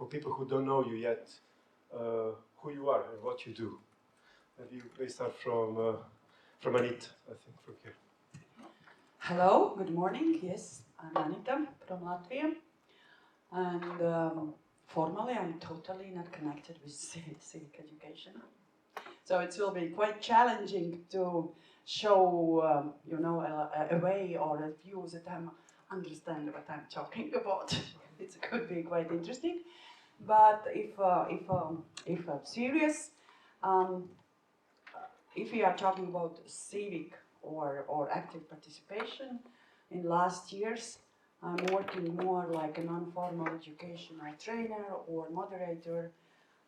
for people who don't know you yet, who you are and what you do. Maybe we start from Anita, I think, from here. Hello, good morning. Yes, I'm Anita from Latvia. And formally, I'm totally not connected with civic education. So it will be quite challenging to show, a way or a view that I understand what I'm talking about. It could be quite interesting. But if I'm serious, if we are talking about civic or active participation, in last years, I'm working more like a non-formal educational trainer or moderator,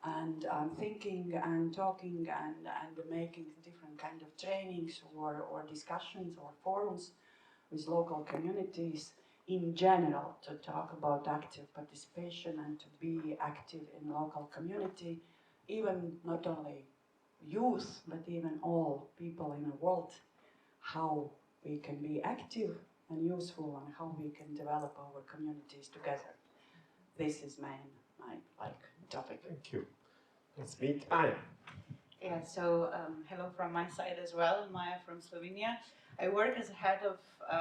and I'm thinking and talking and making different kind of trainings or discussions or forums with local communities in general to talk about active participation and to be active in local community, even not only youth, but even all people in the world, how we can be active and useful and how we can develop our communities together. This is my topic. Thank you. Let's meet Maja. Yeah, so hello from my side as well, Maja from Slovenia. I work as head of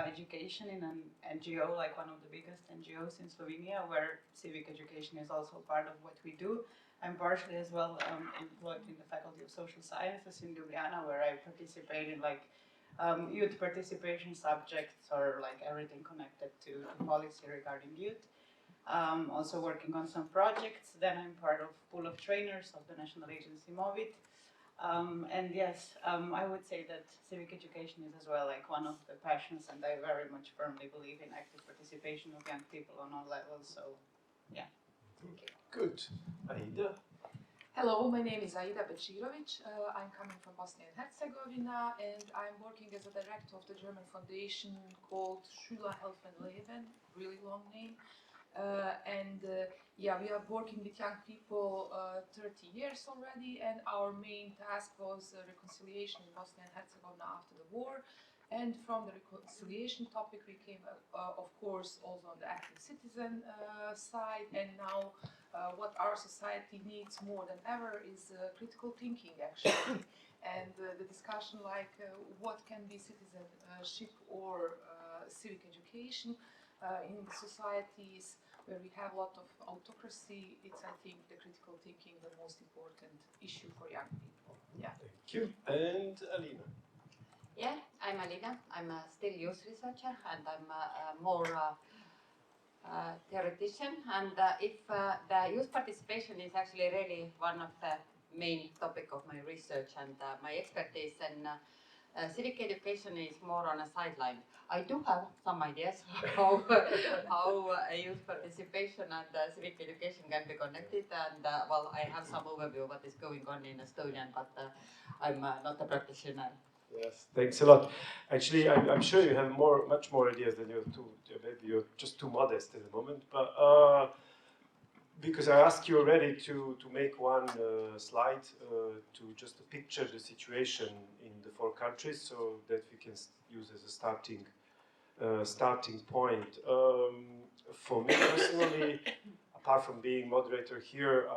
education in an NGO, like one of the biggest NGOs in Slovenia, where civic education is also part of what we do. I'm partially as well employed in the Faculty of Social Sciences in Ljubljana, where I participate in youth participation subjects or like everything connected to policy regarding youth. Also working on some projects. Then I'm part of pool of trainers of the national agency Movit. And yes, I would say that civic education is as well like one of the passions, and I very much firmly believe in active participation of young people on all levels. So, yeah. Thank you. Good. Aida. Hello, my name is Aida Becirovic. I'm coming from Bosnia and Herzegovina, and I'm working as a director of the German foundation called Schüler helfen Leben, really long name. We are working with young people 30 years already, and our main task was reconciliation in Bosnia and Herzegovina after the war. And from the reconciliation topic, we came, of course, also on the active citizen side. And now, what our society needs more than ever is critical thinking, actually. And the discussion like what can be citizenship or civic education in societies where we have a lot of autocracy. It's, I think, the critical thinking the most important issue for young people. Yeah. Thank you. And Alina. Yeah, I'm Alina. I'm a still youth researcher, and I'm more theoretician. And if the youth participation is actually really one of the main topic of my research and my expertise, and civic education is more on a sideline. I do have some ideas how youth participation and civic education can be connected, and I have some overview of what is going on in Estonia, but I'm not a practitioner. Yes, thanks a lot. Actually, I'm sure you have much more ideas than you two. Maybe you're just too modest at the moment, but because I asked you already to make one slide to just picture the situation in the 4 countries, so that we can use as a starting point. For me personally, apart from being moderator here,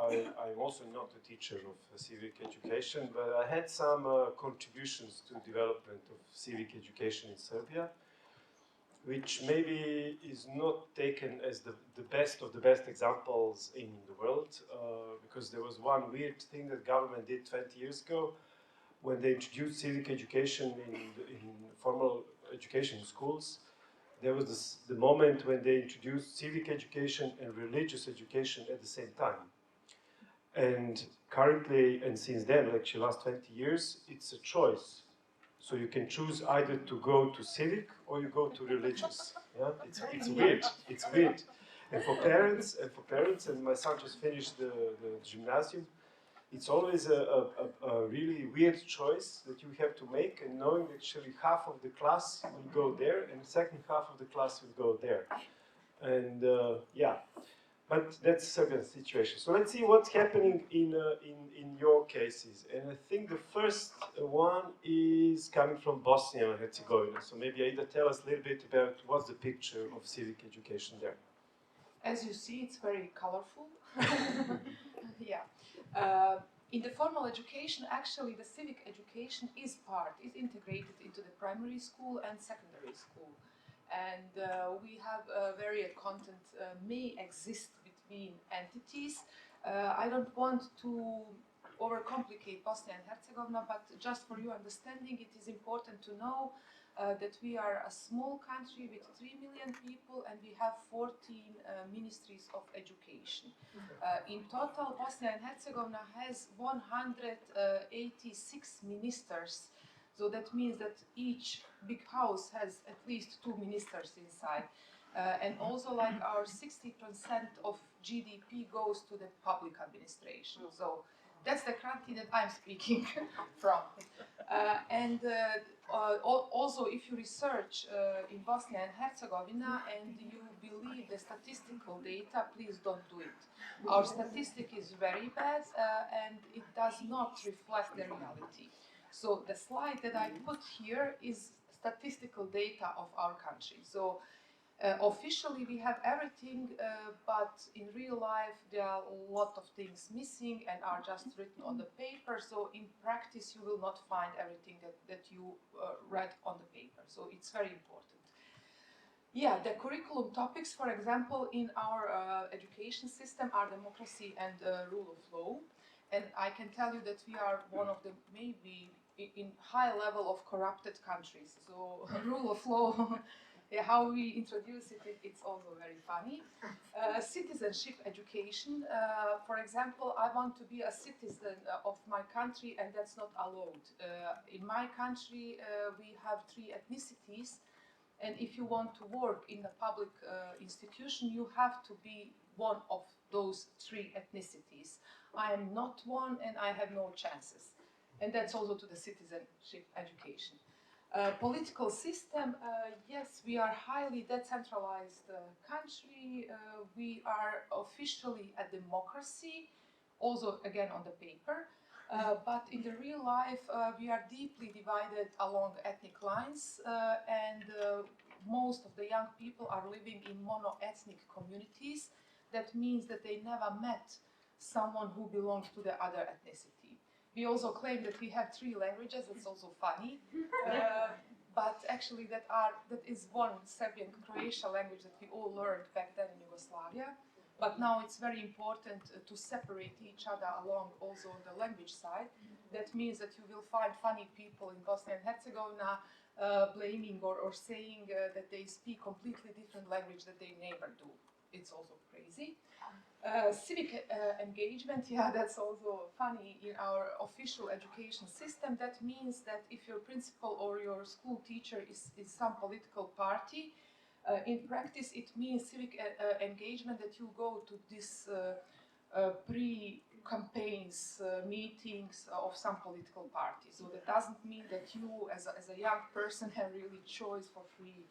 I'm also not a teacher of civic education, but I had some contributions to development of civic education in Serbia, which maybe is not taken as the best of the best examples in the world, because there was one weird thing that government did 20 years ago when they introduced civic education in formal education schools. There was the moment when they introduced civic education and religious education at the same time. And currently, and since then, actually last 20 years, it's a choice. So you can choose either to go to civic or you go to religious. Yeah? It's weird. It's weird. And for parents, and my son just finished the gymnasium, it's always a really weird choice that you have to make, and knowing that actually half of the class will go there and the second half of the class will go there. And but that's Serbian situation. So let's see what's happening in your cases. And I think the first one is coming from Bosnia and Herzegovina. So maybe Aida, tell us a little bit about what's the picture of civic education there. As you see, it's very colorful. Yeah. In the formal education, actually, the civic education is integrated into the primary school and secondary school. And we have varied content may exist between entities. I don't want to overcomplicate Bosnia and Herzegovina, but just for your understanding, it is important to know that we are a small country with 3 million people and we have 14 ministries of education. In total, Bosnia and Herzegovina has 186 ministers. So that means that each big house has at least 2 ministers inside. And also like our 60% of GDP goes to the public administration. So that's the country that I'm speaking from. Also, if you research in Bosnia and Herzegovina and you believe the statistical data, please don't do it. Our statistic is very bad and it does not reflect the reality. So the slide that I put here is statistical data of our country. So officially we have everything, but in real life there are a lot of things missing and are just written on the paper. So in practice you will not find everything that you read on the paper. So it's very important. Yeah, the curriculum topics, for example, in our education system are democracy and rule of law. And I can tell you that we are one of the maybe in high level of corrupted countries. So rule of law, how we introduce it, it's also very funny. Citizenship education, for example, I want to be a citizen of my country and that's not allowed. In my country, we have 3 ethnicities. And if you want to work in a public institution, you have to be one of those 3 ethnicities. I am not one and I have no chances. And that's also to the citizenship education. Political system, yes, we are highly decentralized country. We are officially a democracy, also again on the paper. But in the real life, we are deeply divided along ethnic lines and most of the young people are living in mono-ethnic communities. That means that they never met someone who belongs to the other ethnicity. We also claim that we have 3 languages, it's also funny. But actually that is one Serbian-Croatian language that we all learned back then in Yugoslavia. But now it's very important to separate each other along also on the language side. That means that you will find funny people in Bosnia and Herzegovina blaming or saying that they speak completely different language that they never do. It's also crazy. Civic engagement, yeah, that's also funny in our official education system. That means that if your principal or your school teacher is some political party, in practice it means civic engagement that you go to this pre-campaigns meetings of some political party. So that doesn't mean that you as a young person have really choice for free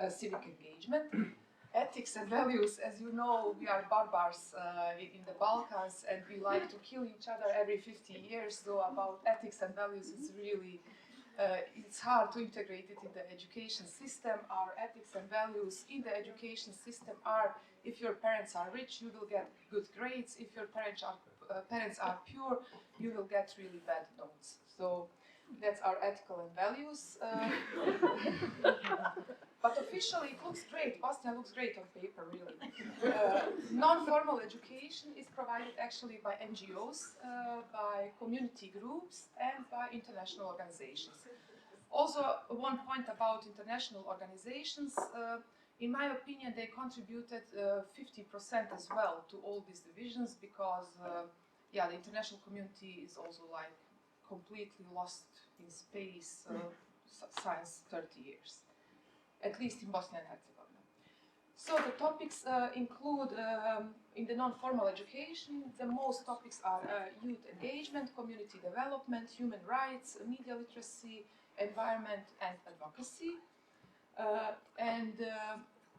civic engagement. Ethics and values, as you know, we are barbars in the Balkans and we like to kill each other every 50 years. So about ethics and values, it's really, it's hard to integrate it in the education system. Our ethics and values in the education system are, if your parents are rich, you will get good grades. If your parents are poor, you will get really bad notes. So that's our ethical and values. But officially it looks great. Bosnia looks great on paper, really. Non-formal education is provided actually by NGOs, by community groups, and by international organizations. Also, one point about international organizations, in my opinion, they contributed 50% as well to all these divisions because, yeah, the international community is also like completely lost in space since 30 years. At least in Bosnia and Herzegovina. So the topics include, in the non-formal education, the most topics are youth engagement, community development, human rights, media literacy, environment and advocacy.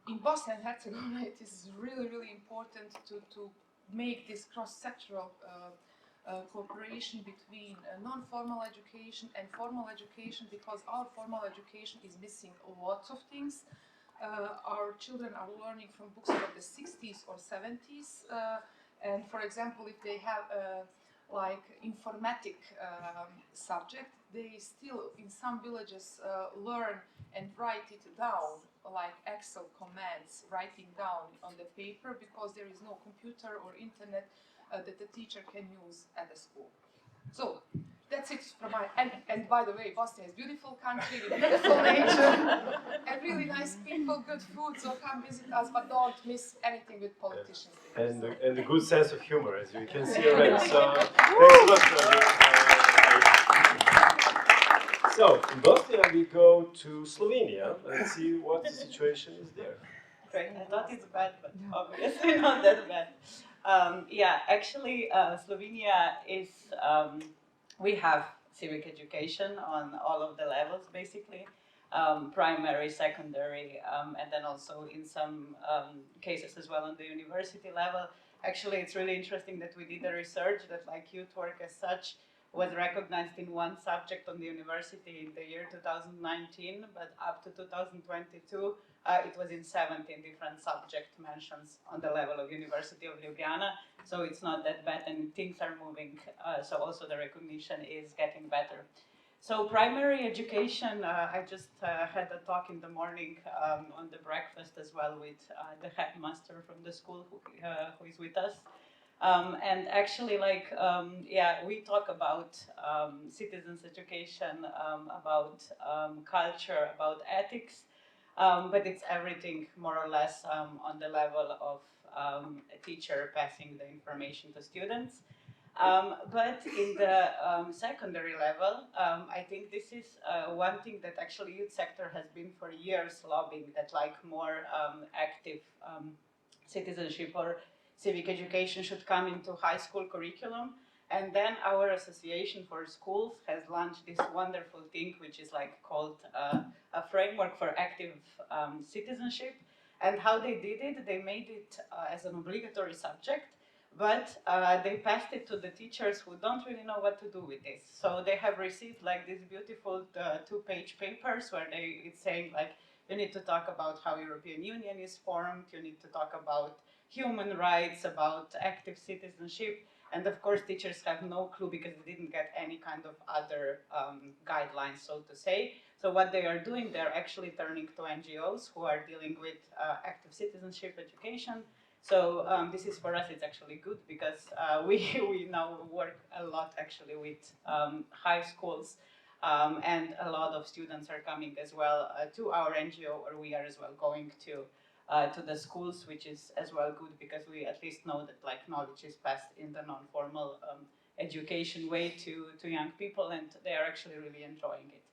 In Bosnia and Herzegovina it is really, really important to make this cross-sectoral cooperation between non-formal education and formal education, because our formal education is missing lots of things. Our children are learning from books from the 60s or 70s, And for example, if they have a like informatic subject, they still in some villages learn and write it down, like Excel commands, writing down on the paper, because there is no computer or internet that the teacher can use at the school. So that's it from my, and by the way, Bosnia is a beautiful country with beautiful nature and really nice people, good food, so come visit us, but don't miss anything with politicians. And a good sense of humor, as you can see already. So thanks a lot for So in Bosnia we go to Slovenia and see what the situation is there. Great. I thought it's bad, but obviously not that bad. Yeah, actually, Slovenia is, we have civic education on all of the levels, basically. Primary, secondary, and then also in some cases as well on the university level. Actually, it's really interesting that we did a research that like youth work as such was recognized in one subject on the university in the year 2019, but up to 2022, it was in 17 different subject mentions on the level of University of Ljubljana. So it's not that bad and things are moving. So also the recognition is getting better. So primary education, I just had a talk in the morning on the breakfast as well with the headmaster from the school who is with us. And actually, like, yeah, we talk about citizens' education, about culture, about ethics, but it's everything more or less on the level of a teacher passing the information to students. But in the secondary level, I think this is one thing that actually youth sector has been for years lobbying, that like more active citizenship or civic education should come into high school curriculum. And then our association for schools has launched this wonderful thing, which is like called a framework for active citizenship. And how they did it, they made it as an obligatory subject, but they passed it to the teachers who don't really know what to do with this. So they have received like these beautiful 2-page papers where it's saying like, you need to talk about how European Union is formed, you need to talk about human rights, about active citizenship, and of course teachers have no clue because they didn't get any kind of other guidelines, so to say. So what they are doing, they're actually turning to NGOs who are dealing with active citizenship education. So this is for us, it's actually good because we now work a lot actually with high schools, and a lot of students are coming as well to our NGO, or we are as well going to the schools, which is as well good because we at least know that like knowledge is passed in the non-formal education way to young people, and they are actually really enjoying it.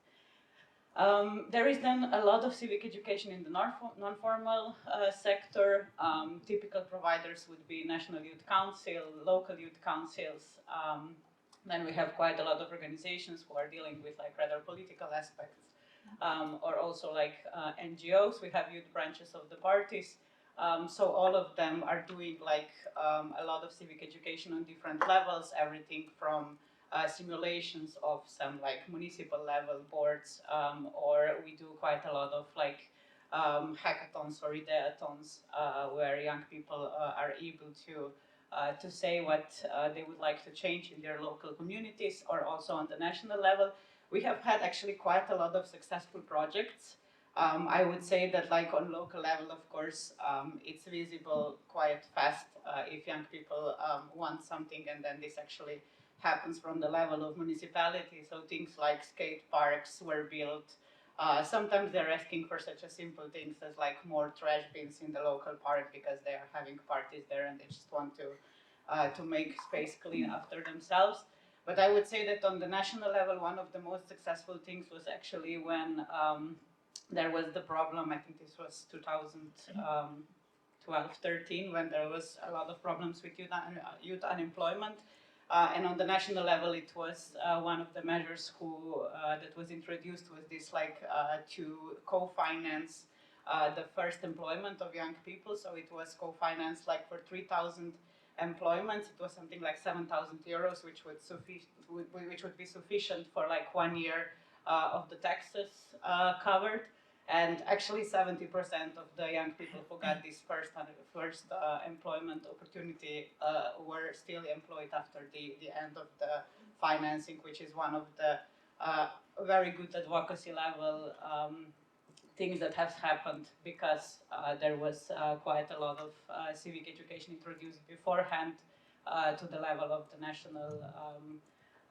There is then a lot of civic education in the non-formal sector. Typical providers would be National Youth Council, local youth councils. Then we have quite a lot of organizations who are dealing with like rather political aspects, or also like NGOs. We have youth branches of the parties. So all of them are doing like a lot of civic education on different levels, everything from simulations of some like municipal level boards, or we do quite a lot of like hackathons or ideathons where young people are able to say what they would like to change in their local communities, or also on the national level. We have had actually quite a lot of successful projects. I would say that like on local level, of course, it's visible quite fast if young people want something, and then this actually happens from the level of municipality. So things like skate parks were built. Sometimes they're asking for such a simple things as like more trash bins in the local park because they are having parties there and they just want to make space clean after themselves. But I would say that on the national level, one of the most successful things was actually when there was the problem, I think this was 2012-13, when there was a lot of problems with youth unemployment. And on the national level, it was one of the measures that was introduced was this like to co-finance the first employment of young people. So it was co-financed like for 3,000 employments. It was something like 7,000 euros, which would be sufficient for like 1 year of the taxes covered. And actually 70% of the young people who got this first employment opportunity were still employed after the end of the financing, which is one of the very good advocacy level things that has happened, because there was quite a lot of civic education introduced beforehand to the level of the National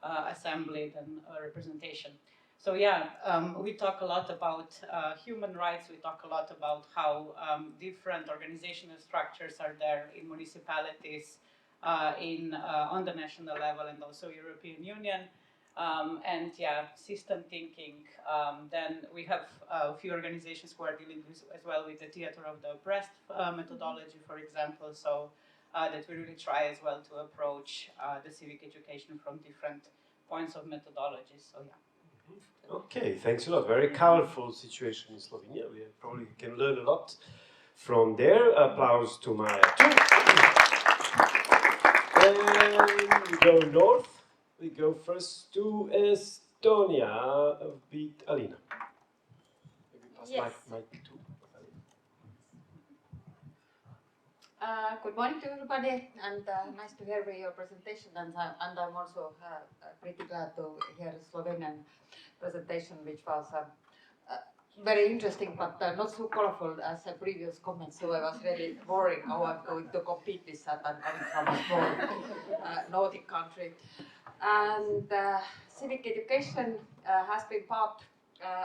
Assembly and representation. So yeah, we talk a lot about human rights. We talk a lot about how different organizational structures are there in municipalities, on the national level, and also European Union. And yeah, system thinking. Then we have a few organizations who are dealing with, as well, with the theater of the oppressed methodology, for example. So that we really try as well to approach the civic education from different points of methodology. So yeah. Okay, thanks a lot. Very colorful situation in Slovenia. We probably can learn a lot from there. Applause to Maja too. And we go north. We go first to Estonia. Beat Alina. Maybe pass Yes. mic to Good morning to everybody, and nice to hear your presentation. And I'm also pretty glad to hear Slovenian presentation, which was very interesting, but not so colorful as the previous comments. So I was really worried how I'm going to compete with that. I'm coming from a small Nordic country, and civic education has been part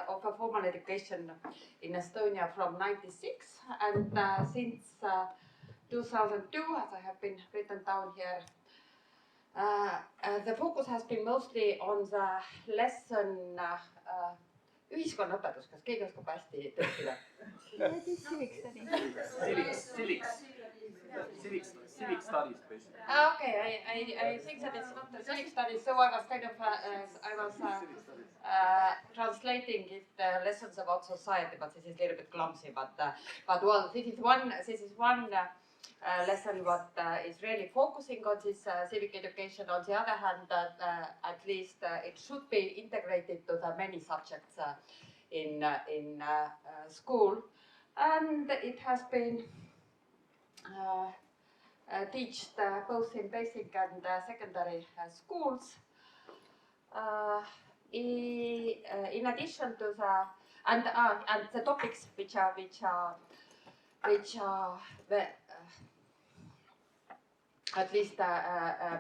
of a formal education in Estonia from '96, and since 2002, as I have been written down here, the focus has been mostly on the lesson ühiskonnaõpetus, kas keegi oskab hästi tõlkida? Civic studies, basically. Okay, I think that it's not the civic studies, so I was kind of translating it lessons about society, but this is a little bit clumsy. But well, this is one lesson what is really focusing on this civic education. On the other hand, at least it should be integrated to the many subjects in school, and it has been taught both in basic and secondary schools. In addition to the and the topics which are at least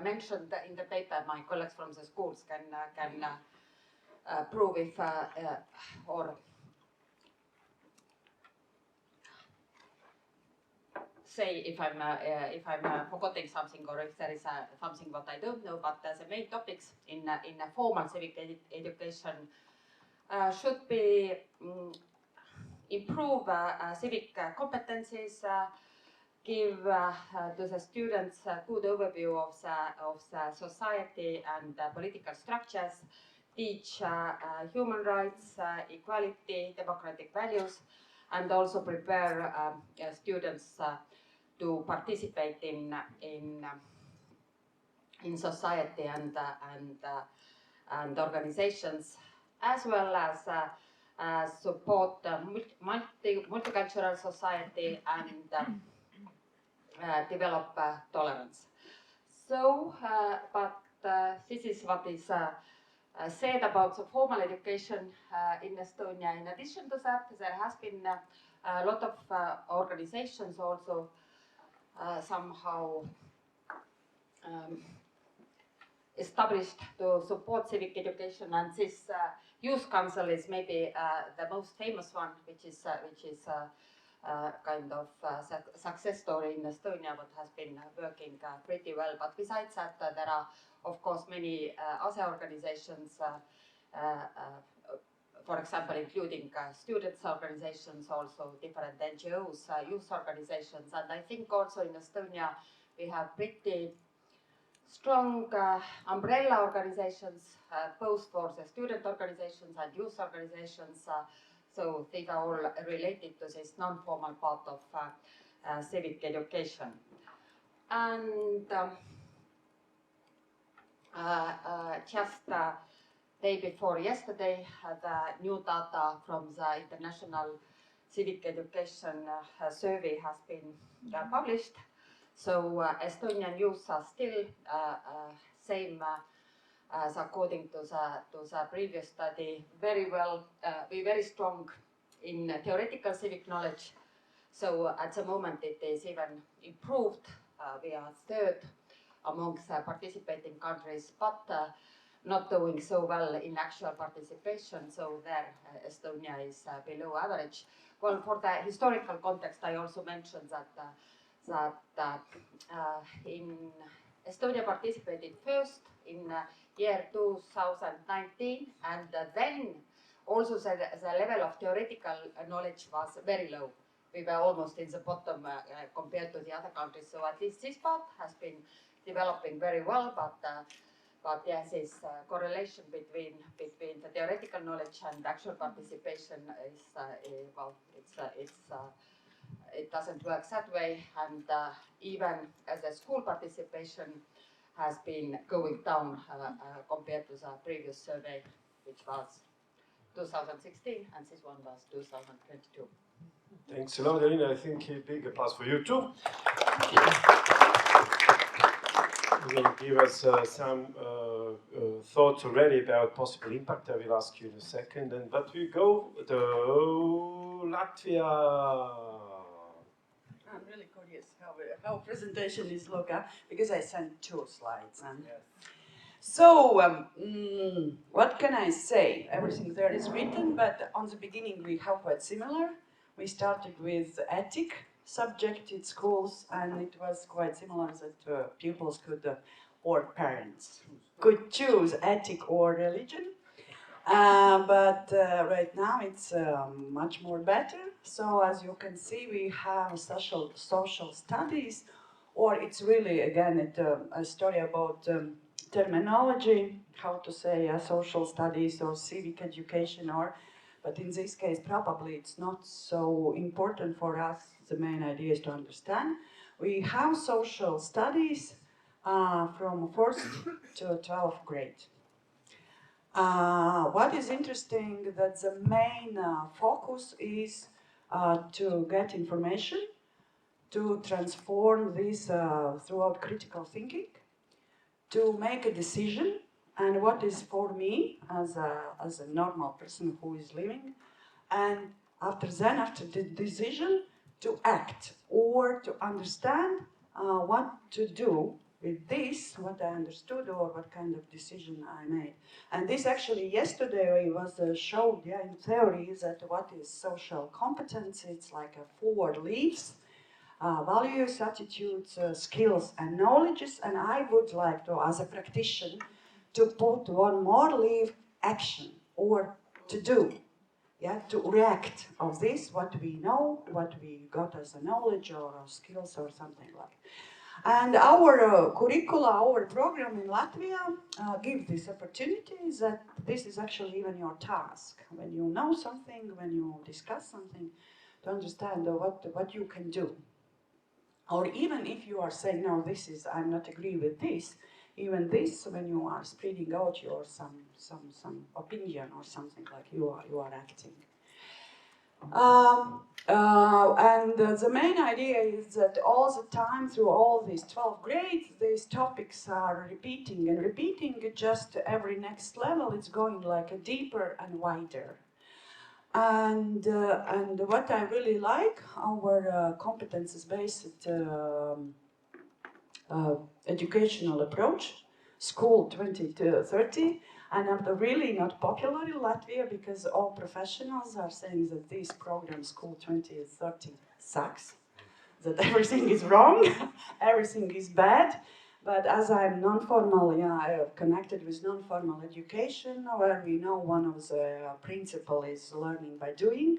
mentioned in the paper, my colleagues from the schools can prove if or say if I'm forgetting something, or if there is something what I don't know. But the main topics in a formal civic education should be improve civic competencies, give to the students a good overview of the society and political structures, teach human rights, equality, democratic values, and also prepare students to participate in society and organizations, as well as support multicultural society and develop tolerance. So, but this is what is said about the formal education in Estonia. In addition to that, there has been a lot of organizations also somehow established to support civic education, and this youth council is maybe the most famous one, which is kind of success story in Estonia, but has been working pretty well. But besides that, there are of course many other organizations, for example, including students' organizations, also different NGOs, youth organizations, and I think also in Estonia we have pretty strong umbrella organizations, both for the student organizations and youth organizations. So these are all related to this non-formal part of civic education. And just day before yesterday, the new data from the International Civic Education Survey has been published. So Estonian youth are still same as according to the previous study, very well, we very strong in theoretical civic knowledge. So at the moment it is even improved. We are third amongst participating countries, but not doing so well in actual participation. So there Estonia is below average. Well, for the historical context, I also mentioned that in Estonia participated first in year 2019, and then also the level of theoretical knowledge was very low. We were almost in the bottom compared to the other countries. So at least this part has been developing very well, but yes, this correlation between the theoretical knowledge and actual participation is well, it doesn't work that way, and even as a school participation has been going down compared to the previous survey, which was 2016, and this one was 2022. Thanks a lot, Alina. I think a big applause for you too. You will give us some thoughts already about possible impact. I will ask you in a second. But we go to Latvia. I'm really curious how presentation is look, because I sent 2 slides. Yes. So, what can I say? Everything there is written, but on the beginning we have quite similar. We started with ethic subject in schools, and it was quite similar that pupils could, or parents, could choose ethic or religion. But right now it's much more better. So as you can see, we have social studies, or it's really again a story about terminology, how to say social studies or civic education, but in this case probably it's not so important for us. The main idea is to understand. We have social studies from 1st to 12th grade. What is interesting that the main focus is to get information, to transform this throughout critical thinking, to make a decision, and what is for me as a normal person who is living, and after the decision, to act or to understand what to do with this, what I understood, or what kind of decision I made. And this actually yesterday was showed, in theory, that what is social competence, it's like 4 leaves, values, attitudes, skills, and knowledges. And I would like to, as a practitioner, to put one more leaf, action, or to do. To react of this, what we know, what we got as a knowledge or skills or something like. And our curricula, our program in Latvia gives this opportunity that this is actually even your task. When you know something, when you discuss something, to understand what you can do. Or even if you are saying, no, I'm not agree with this, even this, when you are spreading out your some opinion or something like you are acting. And the main idea is that all the time through all these 12 grades, these topics are repeating just every next level. It's going like a deeper and wider. And what I really like, our competences-based educational approach, School 2030, and I'm really not popular in Latvia because all professionals are saying that this program, School 2030, sucks, that everything is wrong, everything is bad. But as I'm non-formal, connected with non-formal education, where we know one of the principles is learning by doing.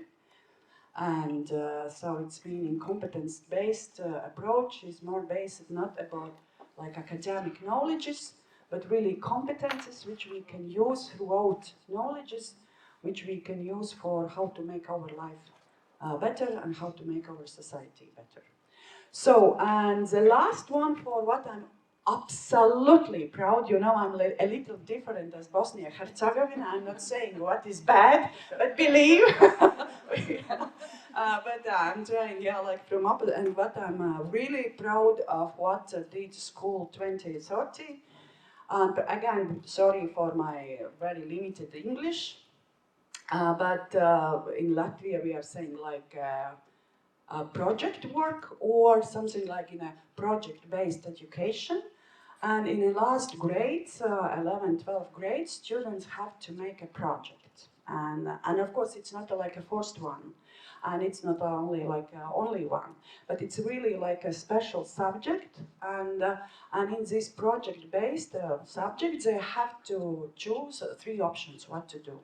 And so it's meaning competence-based approach is more based not about like academic knowledges, but really competences which we can use throughout knowledges, which we can use for how to make our life better and how to make our society better. So, and the last one for what I'm absolutely proud. You know, I'm a little different as Bosnia-Herzegovina. I'm not saying what is bad, but believe. But I'm trying, yeah, like from up, and what I'm really proud of what did School 2030. And again, sorry for my very limited English, but in Latvia we are saying like project work or something like in a project-based education. And in the last grades, 11, 12 grades, students have to make a project. And of course, it's not like a first one. And it's not only like only one, but it's really like a special subject. And in this project-based subject, they have to choose three options what to do.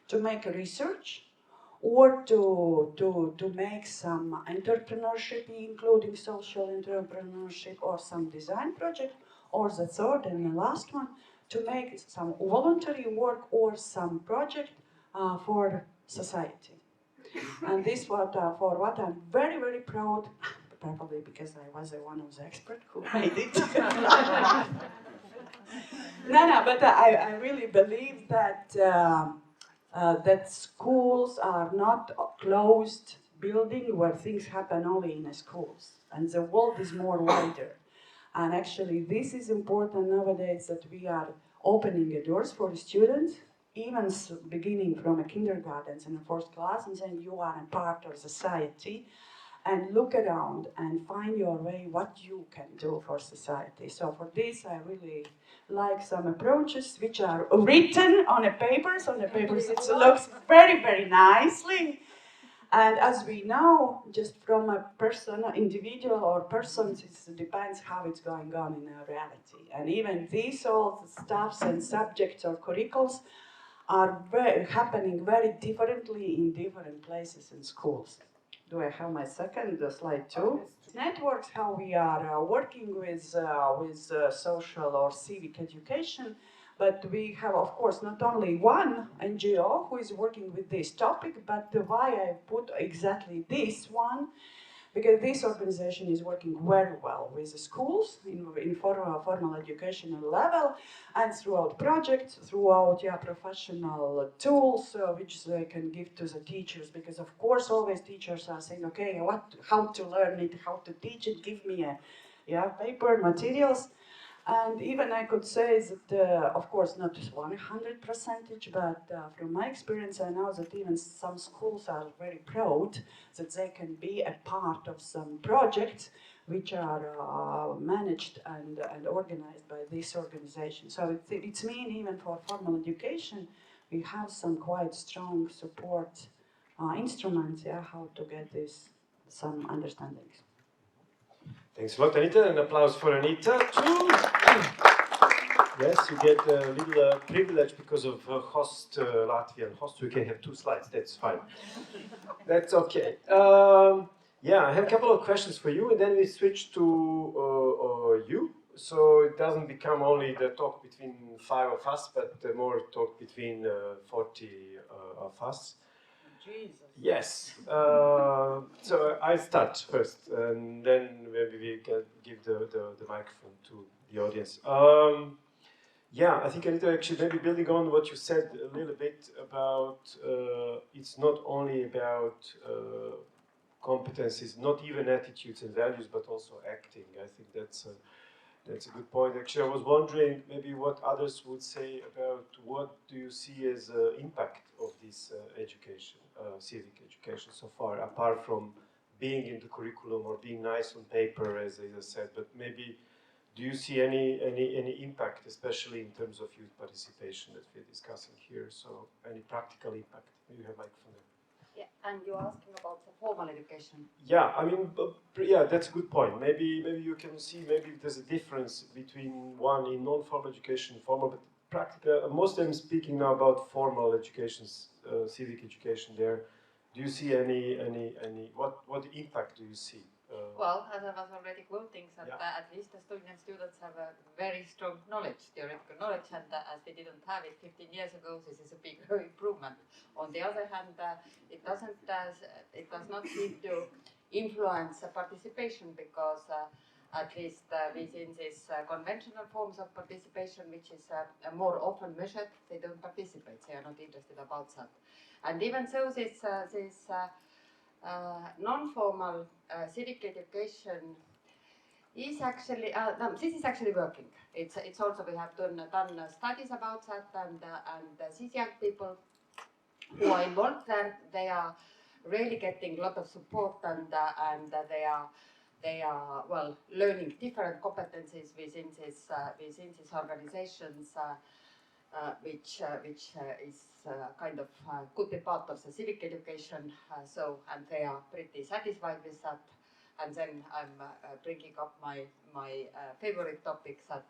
To make a research, or to make some entrepreneurship, including social entrepreneurship, or some design project, or the third and the last one, to make some voluntary work or some project for society. And this what for what I'm very, very proud, probably because I was one of the experts who made it. No, but I really believe that that schools are not closed building where things happen only in schools, and the world is more wider. And actually, this is important nowadays that we are opening the doors for the students, even beginning from a kindergarten and a first class, and saying you are a part of society, and look around and find your way what you can do for society. So for this, I really like some approaches which are written on the papers. On the papers, it looks very, very nicely. And as we know, just from a person, individual or persons, it depends how it's going on in reality. And even these all stuffs and subjects or curricula are happening very differently in different places in schools. Do I have my second slide too? Networks, how we are working with social or civic education, but we have, of course, not only one NGO who is working with this topic, but why I put exactly this one, because this organization is working very well with the schools in formal educational level, and throughout projects, throughout professional tools which they can give to the teachers, because of course always teachers are saying, okay, how to learn it, how to teach it, give me a paper, materials. And even I could say that, of course, not 100%, but from my experience, I know that even some schools are very proud that they can be a part of some projects which are managed and organized by this organization. So it's mean even for formal education, we have some quite strong support instruments, how to get some understandings. Thanks a lot, Anita. An applause for Anita, too. Yes, you get a little privilege because of host Latvian host. We can have 2 slides, that's fine. That's okay. Yeah, I have a couple of questions for you, and then we switch to you. So it doesn't become only the talk between 5 of us, but more talk between 40 of us. Jesus. Yes. So I start first, and then maybe we can give the microphone to the audience. Yeah, I think Anita, actually, maybe building on what you said a little bit about it's not only about competencies, not even attitudes and values, but also acting. I think that's a good point. Actually, I was wondering maybe what others would say about what do you see as impact of this education, civic education so far, apart from being in the curriculum or being nice on paper, as I said, but maybe do you see any impact, especially in terms of youth participation that we're discussing here? So any practical impact? Maybe you have microphone there. Yeah, and you're asking about the formal education. Yeah, I mean, yeah, that's a good point. Maybe you can see maybe there's a difference between one in non-formal education, formal, but practical. Mostly I'm speaking now about formal education, civic education. There, do you see any what impact do you see? Well, as I was already quoting, that at least Estonian students have a very strong knowledge, theoretical knowledge, and as we didn't have it 15 years ago, this is a big improvement. On the other hand, it does not seem to influence participation, because at least within these conventional forms of participation, which is more often measured, they don't participate. They are not interested about that. And even so, this non-formal civic education is actually this is actually working. It's also we have done studies about that, and these young people who are involved there, they are really getting a lot of support, and they are well learning different competencies within these organizations, which is kind of could be part of the civic education. And they are pretty satisfied with that. And then I'm bringing up my favorite topics that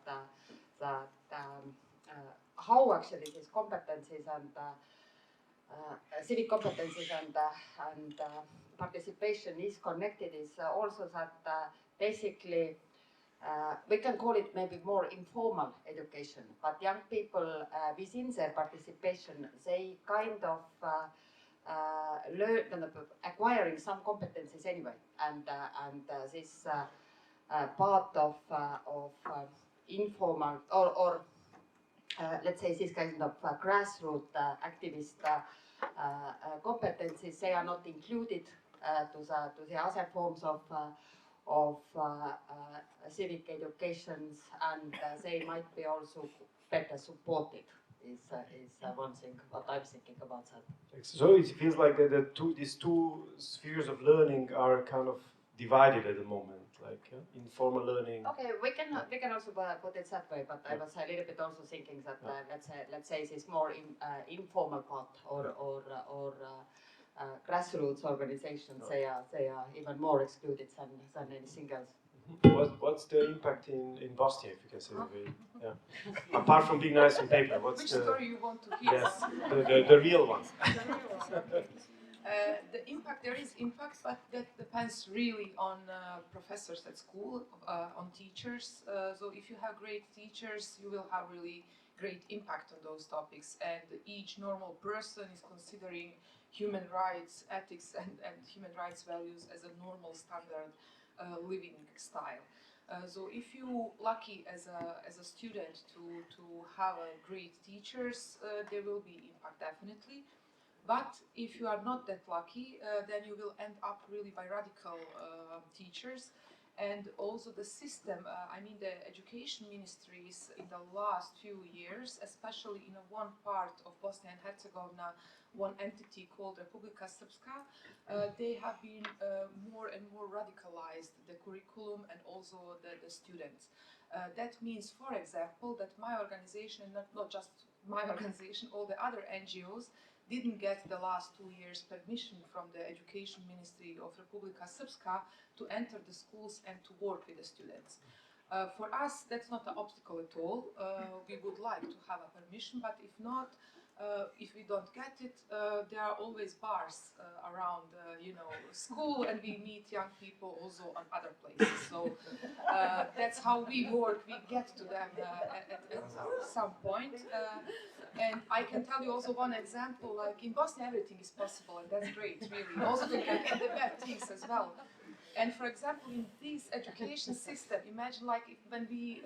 how actually these competencies and civic competencies and participation is connected is also that basically we can call it maybe more informal education, but young people within their participation, they kind of learn, acquiring some competencies anyway, and this part of informal or let's say this kind of grassroots activist competencies, they are not included to the other forms of civic educations, and they might be also better supported. Is one thing what I'm thinking about that. So it feels like these two spheres of learning are kind of divided at the moment, like informal learning. Okay, we can also put it that way, but I was a little bit also thinking that let's say this more informal part or grassroots organizations, they are even more excluded than anything else. What's the impact in Bosnia, if you can say? Apart from being nice on paper, what's Which the story you want to hear? Yes, the real one. The impact, there is impact, but that depends really on professors at school, on teachers. So if you have great teachers, you will have really great impact on those topics, and each normal person is considering human rights, ethics, and human rights values as a normal standard living style. So if you lucky as a student to have great teachers, there will be impact definitely. But if you are not that lucky, then you will end up really by radical teachers. And also the system, I mean the education ministries in the last few years, especially in one part of Bosnia and Herzegovina, one entity called Republika Srpska, they have been more and more radicalized, the curriculum and also the students. That means, for example, that my organization, not just my organization, all the other NGOs didn't get the last 2 years permission from the Education Ministry of Republika Srpska to enter the schools and to work with the students. For us, that's not an obstacle at all. We would like to have a permission, but if not, if we don't get it, there are always bars around, school, and we meet young people also on other places. So that's how we work. We get to them at some point. And I can tell you also one example, like in Bosnia everything is possible, and that's great, really. Also the good and the bad things as well. And for example, in this education system, imagine like when we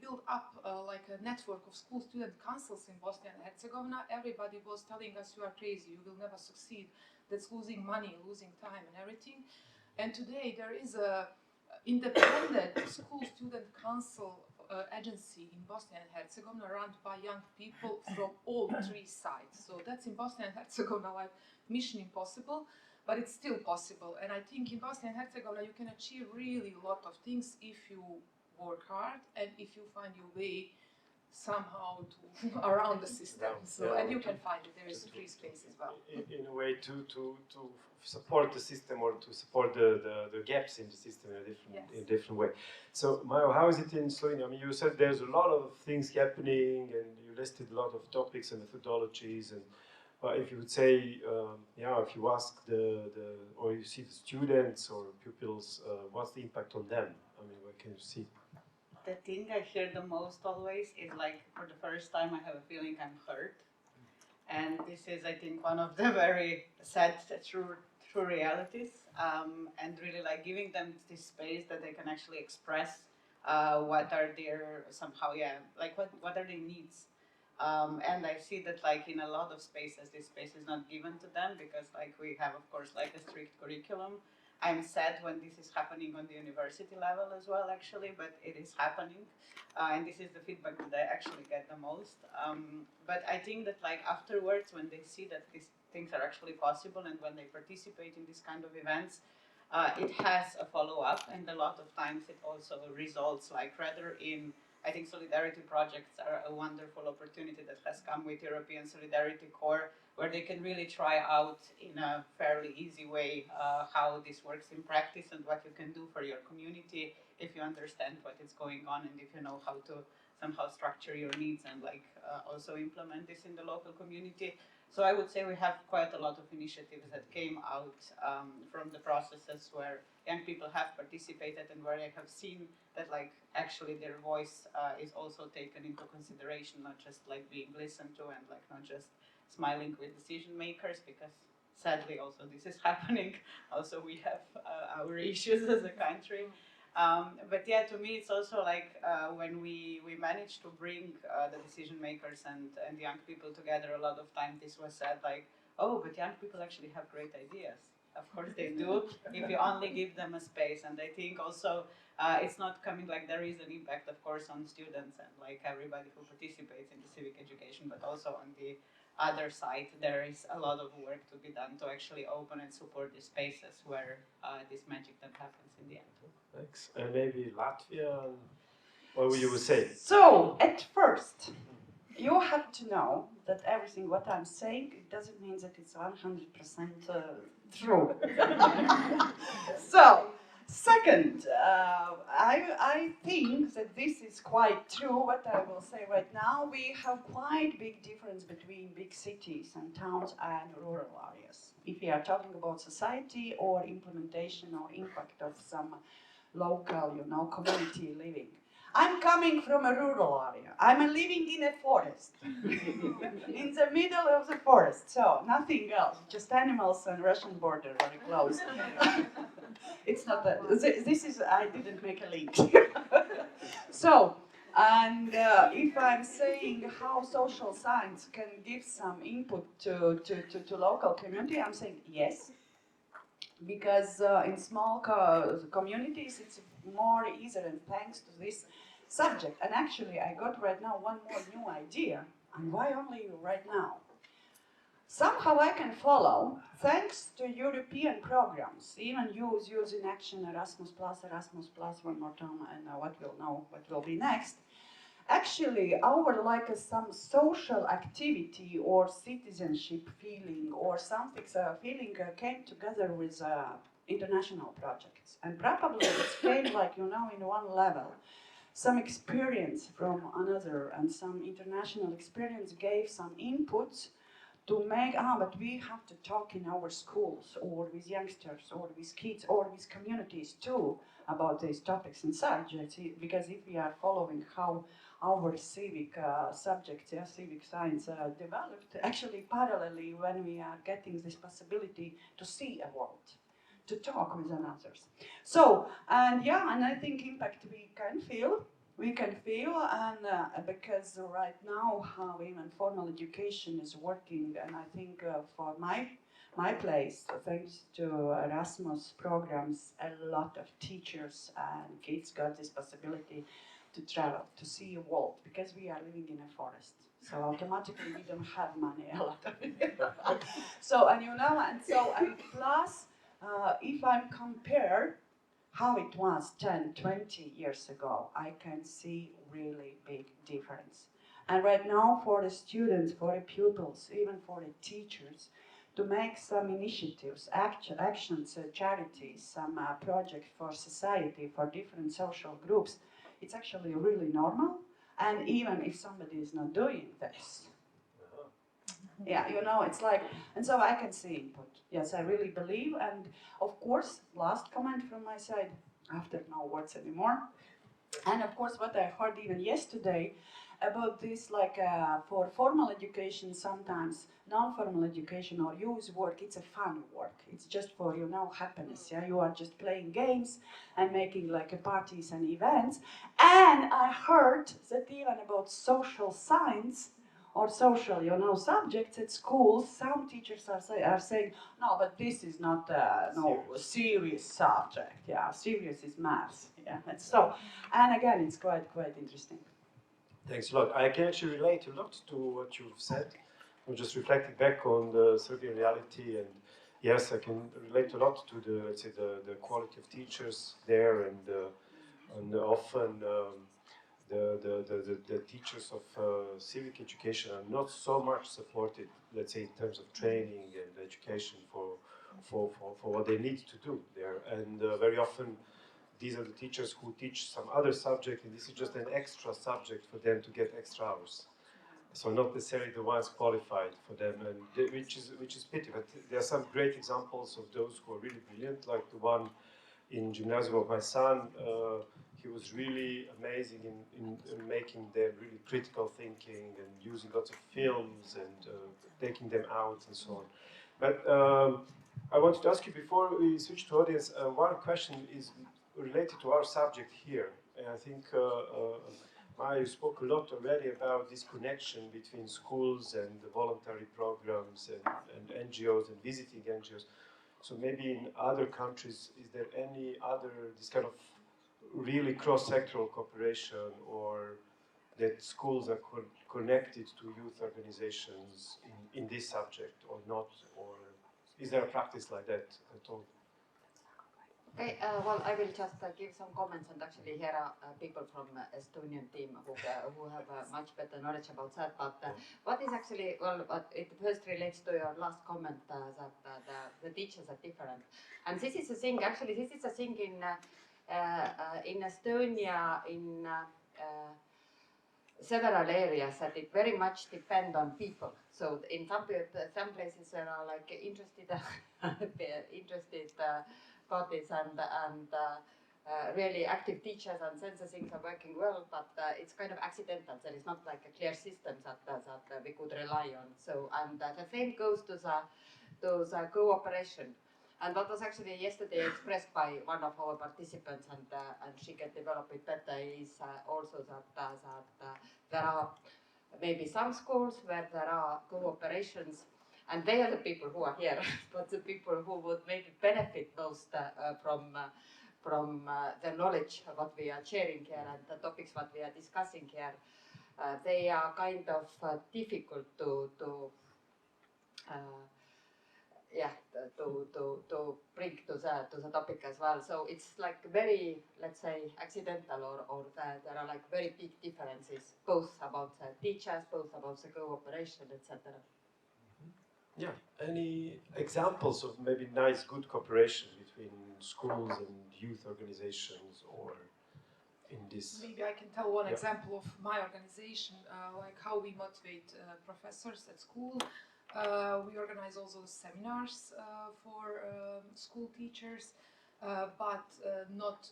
build up like a network of school student councils in Bosnia and Herzegovina, everybody was telling us, you are crazy, you will never succeed, that's losing money, losing time and everything. And today there is a independent school student council agency in Bosnia and Herzegovina run by young people from all three sides. So that's in Bosnia and Herzegovina like mission impossible, but it's still possible. And I think in Bosnia and Herzegovina you can achieve really a lot of things if you work hard and if you find your way somehow to around the system. So and you can find it. There is free space as well. In a way to support the system or to support the gaps in the system in a different way. So Maja, how is it in Slovenia? I mean, you said there's a lot of things happening, and you listed a lot of topics and methodologies. And if you would say, if you ask or you see the students or pupils, what's the impact on them? I mean, what can you see? The thing I hear the most always is like, for the first time I have a feeling I'm heard. And this is, I think, one of the very sad true realities, and really like giving them this space that they can actually express what are their somehow like what are their needs. And I see that like in a lot of spaces this space is not given to them because like we have of course like a strict curriculum. I'm sad when this is happening on the university level as well actually, but it is happening, and this is the feedback that I actually get the most. But I think that like afterwards when they see that these things are actually possible and when they participate in this kind of events, it has a follow-up, and a lot of times it also results like rather in, I think solidarity projects are a wonderful opportunity that has come with European Solidarity Corps, where they can really try out in a fairly easy way how this works in practice and what you can do for your community if you understand what is going on and if you know how to somehow structure your needs and like also implement this in the local community. So I would say we have quite a lot of initiatives that came out from the processes where young people have participated and where they have seen that like actually their voice is also taken into consideration, not just like being listened to and like not just smiling with decision makers, because sadly also this is happening. Also we have our issues as a country. But yeah, to me it's also like when we managed to bring the decision makers and young people together, a lot of time this was said like, oh, but young people actually have great ideas. Of course they do, if you only give them a space. And I think also it's not coming like there is an impact, of course, on students and like everybody who participates in the civic education, but also on the other side, there is a lot of work to be done to actually open and support the spaces where this magic that happens in the end. Thanks. And maybe Latvia, what you would say? So, at first, you have to know that everything what I'm saying, it doesn't mean that it's 100% true. So, second, I think that this is quite true, what I will say right now. We have quite big difference between big cities and towns and rural areas. If we are talking about society or implementation or impact of some local, community living. I'm coming from a rural area. I'm living in a forest, in the middle of the forest. So nothing else, just animals and Russian border very close. It's not that. This is, I didn't make a link. So, and if I'm saying how social science can give some input to local community, I'm saying yes. Because in small communities it's more easier, and thanks to this subject. And actually I got right now one more new idea. And why only right now? Somehow I can follow, thanks to European programs, even use in action Erasmus Plus one more time, and what will be next. Actually, our some social activity or citizenship feeling or something feeling came together with international projects, and probably it came in one level. Some experience from another, and some international experience gave some inputs to make. But we have to talk in our schools or with youngsters or with kids or with communities too about these topics and subjects, because if we are following how our civic subjects, civic science developed, actually parallelly when we are getting this possibility to see a world, to talk with others. So, and I think impact we can feel, and because right now how even formal education is working, and I think for my place, thanks to Erasmus programs, a lot of teachers and kids got this possibility to travel, to see a world, because we are living in a forest. So automatically we don't have money, a lot of it. So, and plus, if I compare how it was 10, 20 years ago, I can see really big difference. And right now for the students, for the pupils, even for the teachers, to make some initiatives, actions, charities, some projects for society, for different social groups, it's actually really normal. And even if somebody is not doing this, it's like, and so I can see input. Yes, I really believe. And of course, last comment from my side, after no words anymore. And of course, what I heard even yesterday about this, like for formal education, sometimes non-formal education or youth work, it's a fun work. It's just for, you know, happiness. Yeah, you are just playing games and making like parties and events. And I heard that even about social science or social, you know, subjects at schools, some teachers are saying, no, but this is not no serious subject. Yeah, serious is math. Yeah, and so, and again, it's quite interesting. Thanks a lot. I can actually relate a lot to what you've said. I'm just reflecting back on the Serbian reality, and yes, I can relate a lot to the, let's say, the quality of teachers there, and often the teachers of civic education are not so much supported, let's say, in terms of training and education for what they need to do there, and very often these are the teachers who teach some other subject, and this is just an extra subject for them to get extra hours. So not necessarily the ones qualified for them, and which is pity. But there are some great examples of those who are really brilliant, like the one in gymnasium of my son. He was really amazing in making them really critical thinking and using lots of films and taking them out and so on. But I wanted to ask you before we switch to audience, one question is related to our subject here. And I think Maja spoke a lot already about this connection between schools and the voluntary programs and NGOs and visiting NGOs. So maybe in other countries, is there any other, this kind of really cross-sectoral cooperation, or that schools are connected to youth organizations in this subject or not? Or is there a practice like that at all? Okay, well, I will just give some comments, and actually here are people from Estonian team who have much better knowledge about that. But what is actually, well, it first relates to your last comment that the teachers are different. And this is a thing, actually, this is a thing in Estonia, in several areas, that it very much depend on people. So in some places there are like interested parties and really active teachers, and since the things are working well, but it's kind of accidental. There is not like a clear system that we could rely on. So, and the same goes to the cooperation. And what was actually yesterday expressed by one of our participants, and she can develop it better, is also that there are maybe some schools where there are cooperations, and they are the people who are here, but the people who would maybe benefit most from the knowledge of what we are sharing here and the topics what we are discussing here. They are kind of difficult to bring to the topic as well. So it's like very, let's say, accidental, or there are like very big differences, both about the teachers, both about the cooperation, etc. Yeah. Any examples of maybe nice, good cooperation between schools and youth organizations, or in this? Maybe I can tell one example of my organization, like how we motivate professors at school. We organize also seminars for school teachers, but not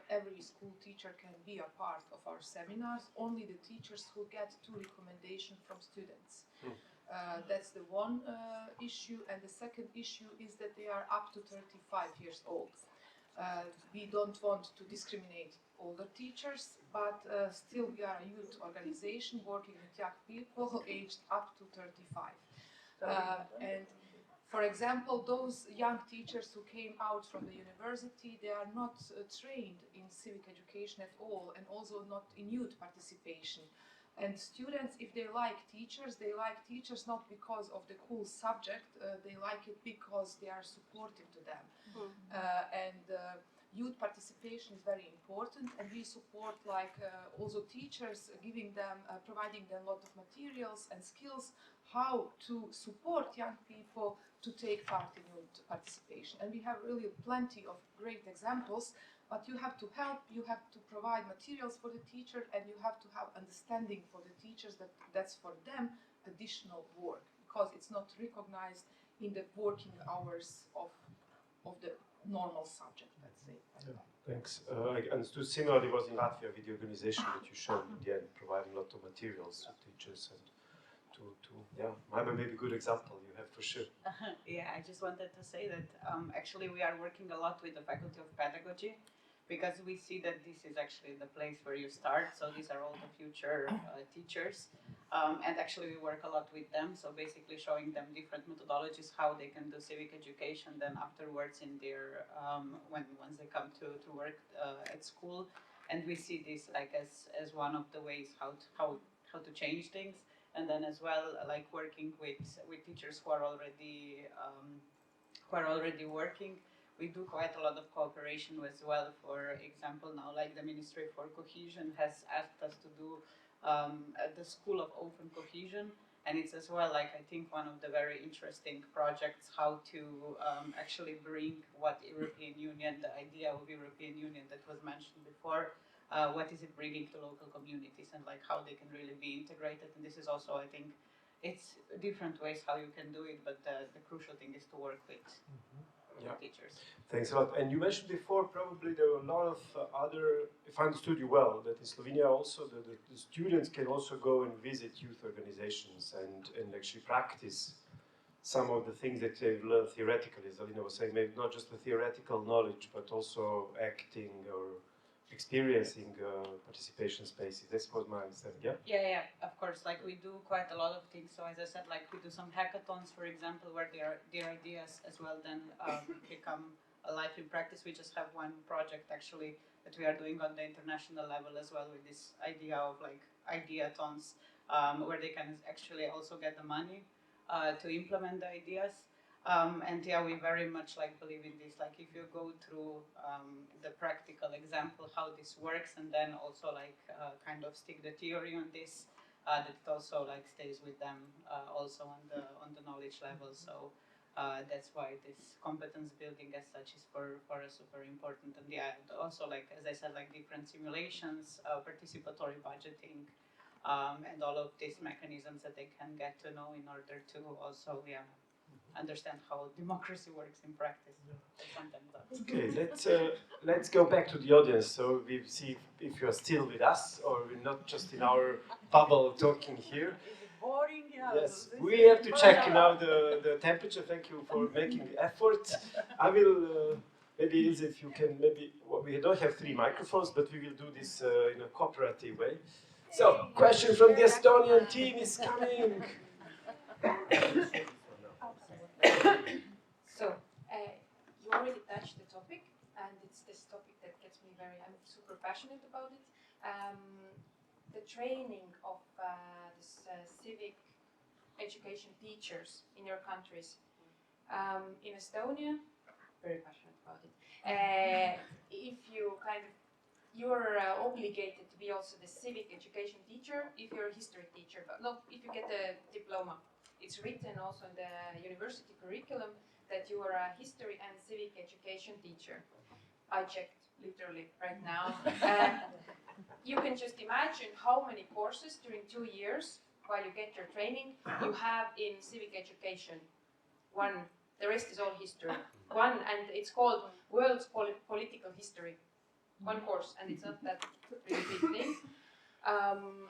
every school teacher can be a part of our seminars. Only the teachers who get 2 recommendations from students. That's the one issue, and the second issue is that they are up to 35 years old. We don't want to discriminate older teachers, but still we are a youth organization working with young people aged up to 35. And for example, those young teachers who came out from the university, they are not trained in civic education at all, and also not in youth participation. And students, if they like teachers not because of the cool subject, they like it because they are supportive to them. Youth participation is very important, and we support also teachers, giving them, providing them a lot of materials and skills how to support young people to take part in youth participation. And we have really plenty of great examples, but you have to help, you have to provide materials for the teacher, and you have to have understanding for the teachers that that's for them additional work, because it's not recognized in the working hours of the normal subject, let's say. say. Thanks. I understood similarly was in Latvia with the organization that you showed in the end, providing a lot of materials to teachers and yeah, Maja may be a good example you have for sure. Yeah, I just wanted to say that actually we are working a lot with the Faculty of Pedagogy because we see that this is actually the place where you start. So these are all the future teachers. And actually we work a lot with them. So basically showing them different methodologies, how they can do civic education. Then afterwards in their, once they come to work at school. And we see this like as one of the ways how to change things. And then as well, like working with teachers who are already working. We do quite a lot of cooperation as well. For example, now like the Ministry for Cohesion has asked us to do the School of Open Cohesion, and it's as well like I think one of the very interesting projects how to actually bring what European Union, the idea of European Union that was mentioned before. What is it bringing to local communities and like how they can really be integrated, and this is also I think it's different ways how you can do it, but the crucial thing is to work with teachers. Thanks a lot. And you mentioned before probably there were a lot of other, if I understood you well, that in Slovenia also the students can also go and visit youth organizations and actually practice some of the things that they've learned theoretically, as Alina was saying, maybe not just the theoretical knowledge, but also acting or experiencing participation spaces. That was my understanding, yeah? Yeah, of course. Like we do quite a lot of things. So as I said, like we do some hackathons, for example, where their ideas as well then become alive in practice. We just have one project actually that we are doing on the international level as well with this idea of like ideathons, where they can actually also get the money to implement the ideas. And yeah, we very much like believe in this. Like if you go through the practical example how this works, and then also like kind of stick the theory on this, that it also like stays with them also on the knowledge level. So that's why this competence building as such is for us super important. And yeah, also like as I said, like different simulations, participatory budgeting, and all of these mechanisms that they can get to know in order to also understand how democracy works in practice. Sometimes that's Okay, let's go back to the audience. So we see if you're still with us or we're not just in our bubble talking here. Is it boring? Yeah. Yes, we have to check now the temperature. Thank you for making the effort. I will, maybe Ilse, if you can, we don't have 3 microphones, but we will do this in a cooperative way. So, question from the Estonian team is coming. So, you already touched the topic, and it's this topic that gets me I'm super passionate about it. The training of this civic education teachers in your countries. In Estonia, very passionate about it. If you you're obligated to be also the civic education teacher if you're a history teacher, but not if you get a diploma. It's written also in the university curriculum that you are a history and civic education teacher. I checked literally right now. You can just imagine how many courses during 2 years while you get your training you have in civic education. One, the rest is all history. One, and it's called World's Political History. One course, and it's not that really big thing.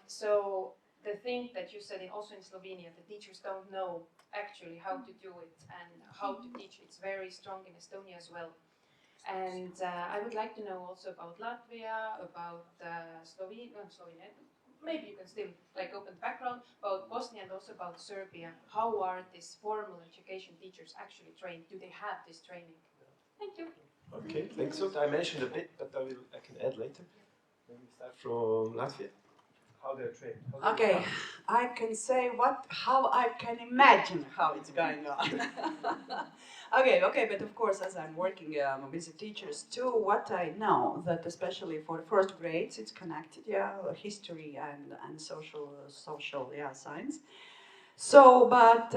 So the thing that you said also in Slovenia, the teachers don't know actually how to do it and how to teach. It's very strong in Estonia as well. And I would like to know also about Latvia, about Slovenia. Maybe you can still open the background about Bosnia and also about Serbia. How are these formal education teachers actually trained? Do they have this training? Thank you. Okay, thanks. So I mentioned a bit, but I can add later. Maybe start from Latvia. How they're trained. Okay, I can say how I can imagine how it's going on. Okay, but of course, as I'm working with the teachers too, what I know that especially for first grades, it's connected, history and social science. So, but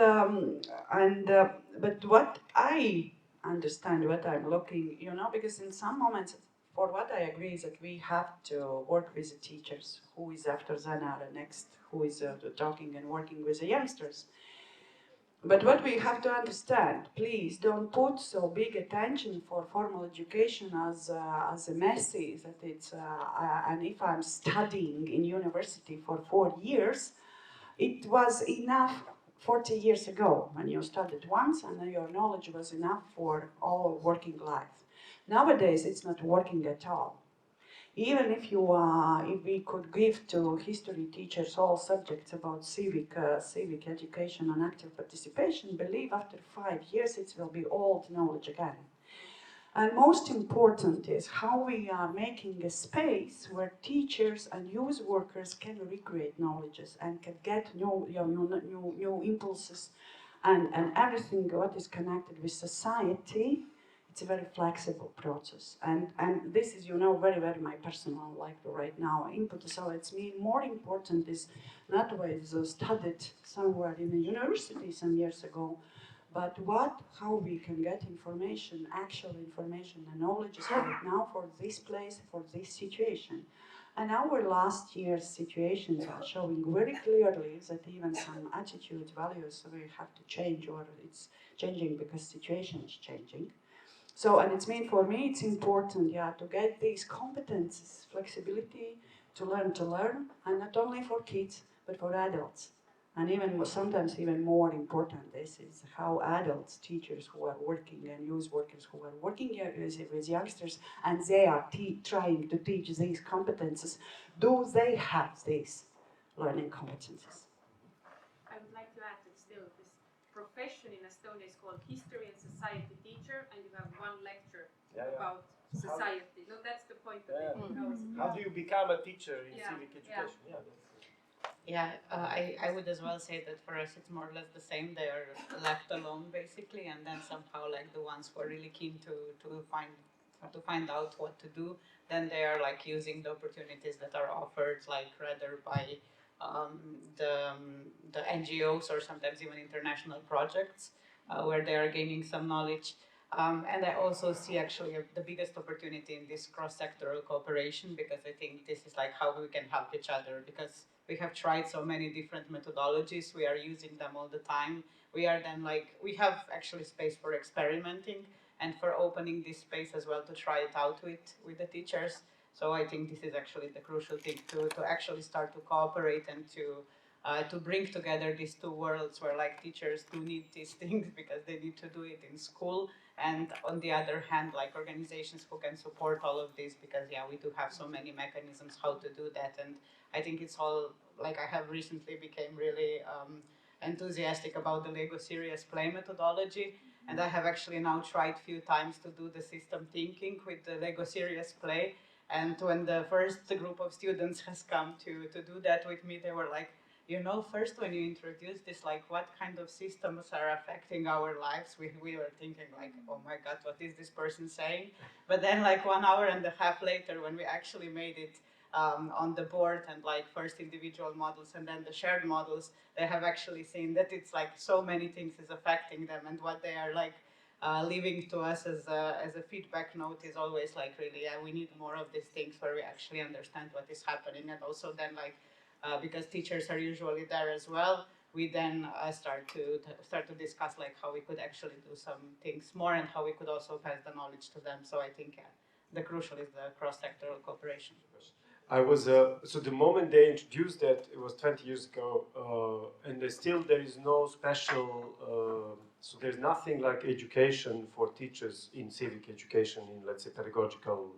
what I understand, what I'm looking, because in some moments, for what I agree is that we have to work with the teachers, who is after Zana next, who is talking and working with the youngsters. But what we have to understand, please don't put so big attention for formal education as a messy that it's. And if I'm studying in university for 4 years, it was enough 40 years ago when you studied once and your knowledge was enough for all working life. Nowadays, it's not working at all. Even if if we could give to history teachers all subjects about civic education and active participation, believe after 5 years it will be old knowledge again. And most important is how we are making a space where teachers and youth workers can recreate knowledges and can get new impulses and everything what is connected with society. It's a very flexible process, and this is very my personal right now input. So it's more important is not what is studied somewhere in a university some years ago, but how we can get information, actual information and knowledge right now for this place, for this situation. And our last year's situations are showing very clearly that even some attitude values we have to change, or it's changing because situation is changing. So, and it's for me, it's important, to get these competences, flexibility, to learn, and not only for kids, but for adults. And sometimes even more important, this is how adults, teachers who are working and youth workers who are working with youngsters, and they are trying to teach these competences, do they have these learning competences? I would like to add that still this profession in Estonia is called history and society teacher, and you have one lecture about society. No, that's the point of it. How do you become a teacher in civic education? I would as well say that for us it's more or less the same. They are left alone basically, and then somehow like the ones who are really keen to find out what to do, then they are like using the opportunities that are offered, like rather by the NGOs or sometimes even international projects where they are gaining some knowledge. And I also see actually the biggest opportunity in this cross-sectoral cooperation, because I think this is like how we can help each other, because we have tried so many different methodologies, we are using them all the time. We have actually space for experimenting and for opening this space as well to try it out with the teachers. So I think this is actually the crucial thing, to actually start to cooperate and to bring together these two worlds where like teachers do need these things because they need to do it in school, and on the other hand like organizations who can support all of this, because we do have so many mechanisms how to do that. And I think it's all like I have recently became really enthusiastic about the Lego serious play methodology, and I have actually now tried few times to do the system thinking with the Lego serious play. And when the first group of students has come to do that with me, they were like, first when you introduce this, like what kind of systems are affecting our lives, we were thinking like, oh my God, what is this person saying? But then like 1.5 hours later, when we actually made it on the board and like first individual models and then the shared models, they have actually seen that it's like so many things is affecting them, and what they are like leaving to us as a feedback note is always like really, we need more of these things where we actually understand what is happening. And also then like, because teachers are usually there as well, we then start to discuss like how we could actually do some things more and how we could also pass the knowledge to them. So I think the crucial is the cross-sectoral cooperation. So the moment they introduced that, it was 20 years ago, and there is no special, so there's nothing like education for teachers in civic education, in let's say pedagogical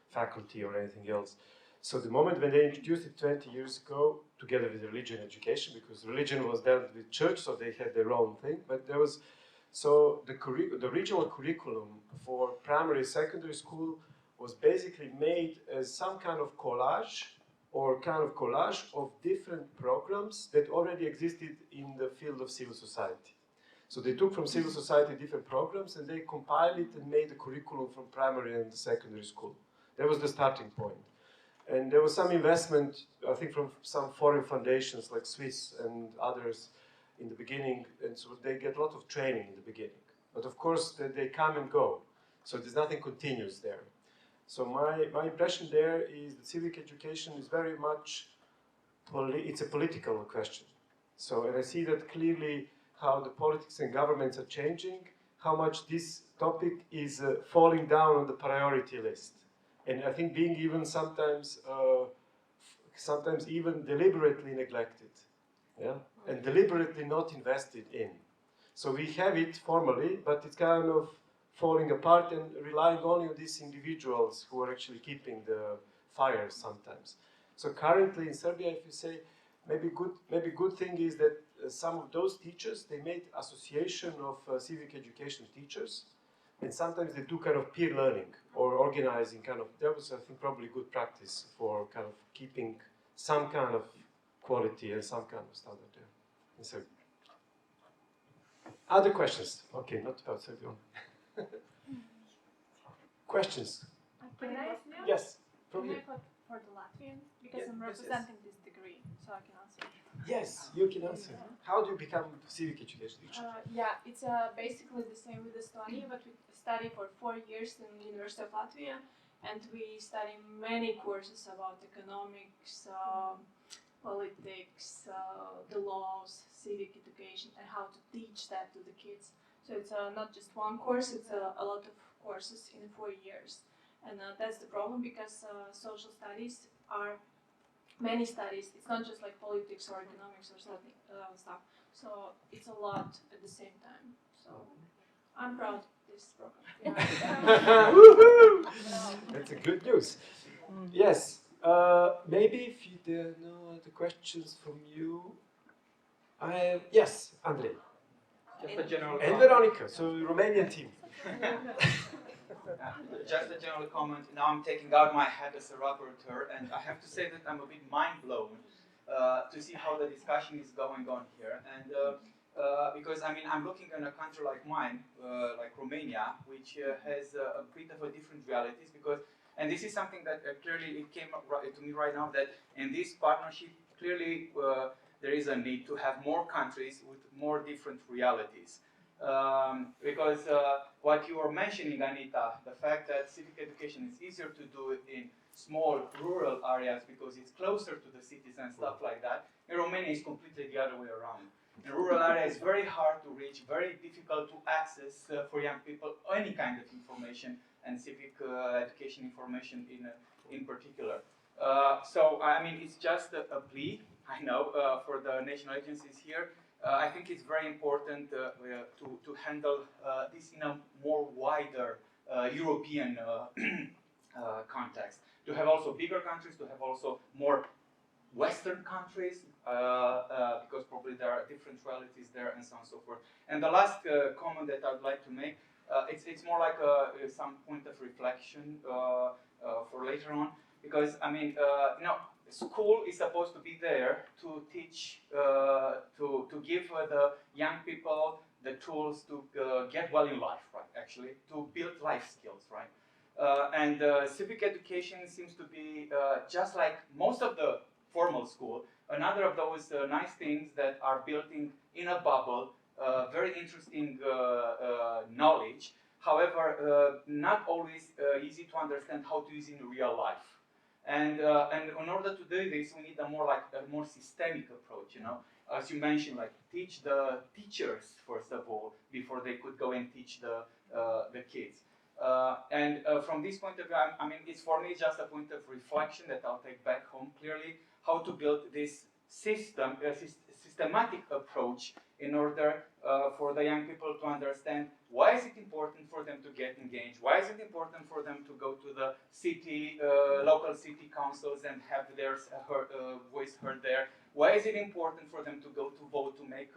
faculty or anything else. So the moment when they introduced it 20 years ago, together with religion education, because religion was dealt with church, so they had their own thing, but there was, so the regional curriculum for primary, secondary school was basically made as some kind of collage of different programs that already existed in the field of civil society. So they took from civil society different programs and they compiled it and made a curriculum from primary and secondary school. That was the starting point. And there was some investment, I think, from some foreign foundations like Swiss and others in the beginning, and so they get a lot of training in the beginning. But of course, they come and go, so there's nothing continuous there. So my impression there is that civic education is very much, it's a political question. So, and I see that clearly how the politics and governments are changing, how much this topic is falling down on the priority list. And I think being even sometimes even deliberately neglected, yeah, and deliberately not invested in. So we have it formally, but it's kind of falling apart and relying only on these individuals who are actually keeping the fires sometimes. So currently in Serbia, if you say, maybe good thing is that some of those teachers, they made association of civic education teachers, and sometimes they do kind of peer learning or organizing kind of, that was I think probably good practice for kind of keeping some kind of quality and some kind of standard there in Serbia. Other questions? Okay, not about Serbia. Questions? Can I ask now? Yes, from Can you. I for the Latvian? Because Yes, I'm yes, representing this degree, so I can answer. Yes, you can answer. How do you become civic education teacher? Yeah, it's basically the same with Estonia, but we study for 4 years in the University of Latvia, and we study many courses about economics, politics, the laws, civic education, and how to teach that to the kids. So it's not just one course, it's a lot of courses in 4 years. And that's the problem, because social studies are many studies. It's not just like politics or economics or something stuff. So it's a lot at the same time. So I'm proud of this program. Woohoo! That's a good news. Yes, maybe if you there are no other questions from you. Yes, Andrei. Just a general And comment. Veronica, so Romanian team. Just a general comment. Now I'm taking out my hat as a rapporteur, and I have to say that I'm a bit mind blown to see how the discussion is going on here. And because I mean, I'm looking at a country like mine, like Romania, which has a bit of a different realities. And this is something that clearly it came up to me right now, that in this partnership, clearly there is a need to have more countries with more different realities. Because what you were mentioning, Anita, the fact that civic education is easier to do in small rural areas because it's closer to the cities and stuff like that, in Romania is completely the other way around. In rural areas, it's very hard to reach, very difficult to access for young people any kind of information, and civic education information in particular. So, I mean, it's just a plea, I know, for the national agencies here. I think it's very important to handle this in a more wider European context. To have also bigger countries, to have also more Western countries, because probably there are different realities there and so on and so forth. And the last comment that I'd like to make, it's more like some point of reflection for later on, because I mean, you know, school is supposed to be there to teach, to give the young people the tools to get well in life, right? Actually, to build life skills, right? And civic education seems to be just like most of the formal school, another of those nice things that are built in a bubble, very interesting knowledge. However, not always easy to understand how to use in real life. And in order to do this, we need a more systemic approach. You know, as you mentioned, like teach the teachers first of all before they could go and teach the kids. And from this point of view, I mean, it's for me just a point of reflection that I'll take back home clearly, how to build this systematic approach in order for the young people to understand why is it important for them to get engaged, why is it important for them to go to the city, local city councils and have their voice heard there, why is it important for them to go to vote to make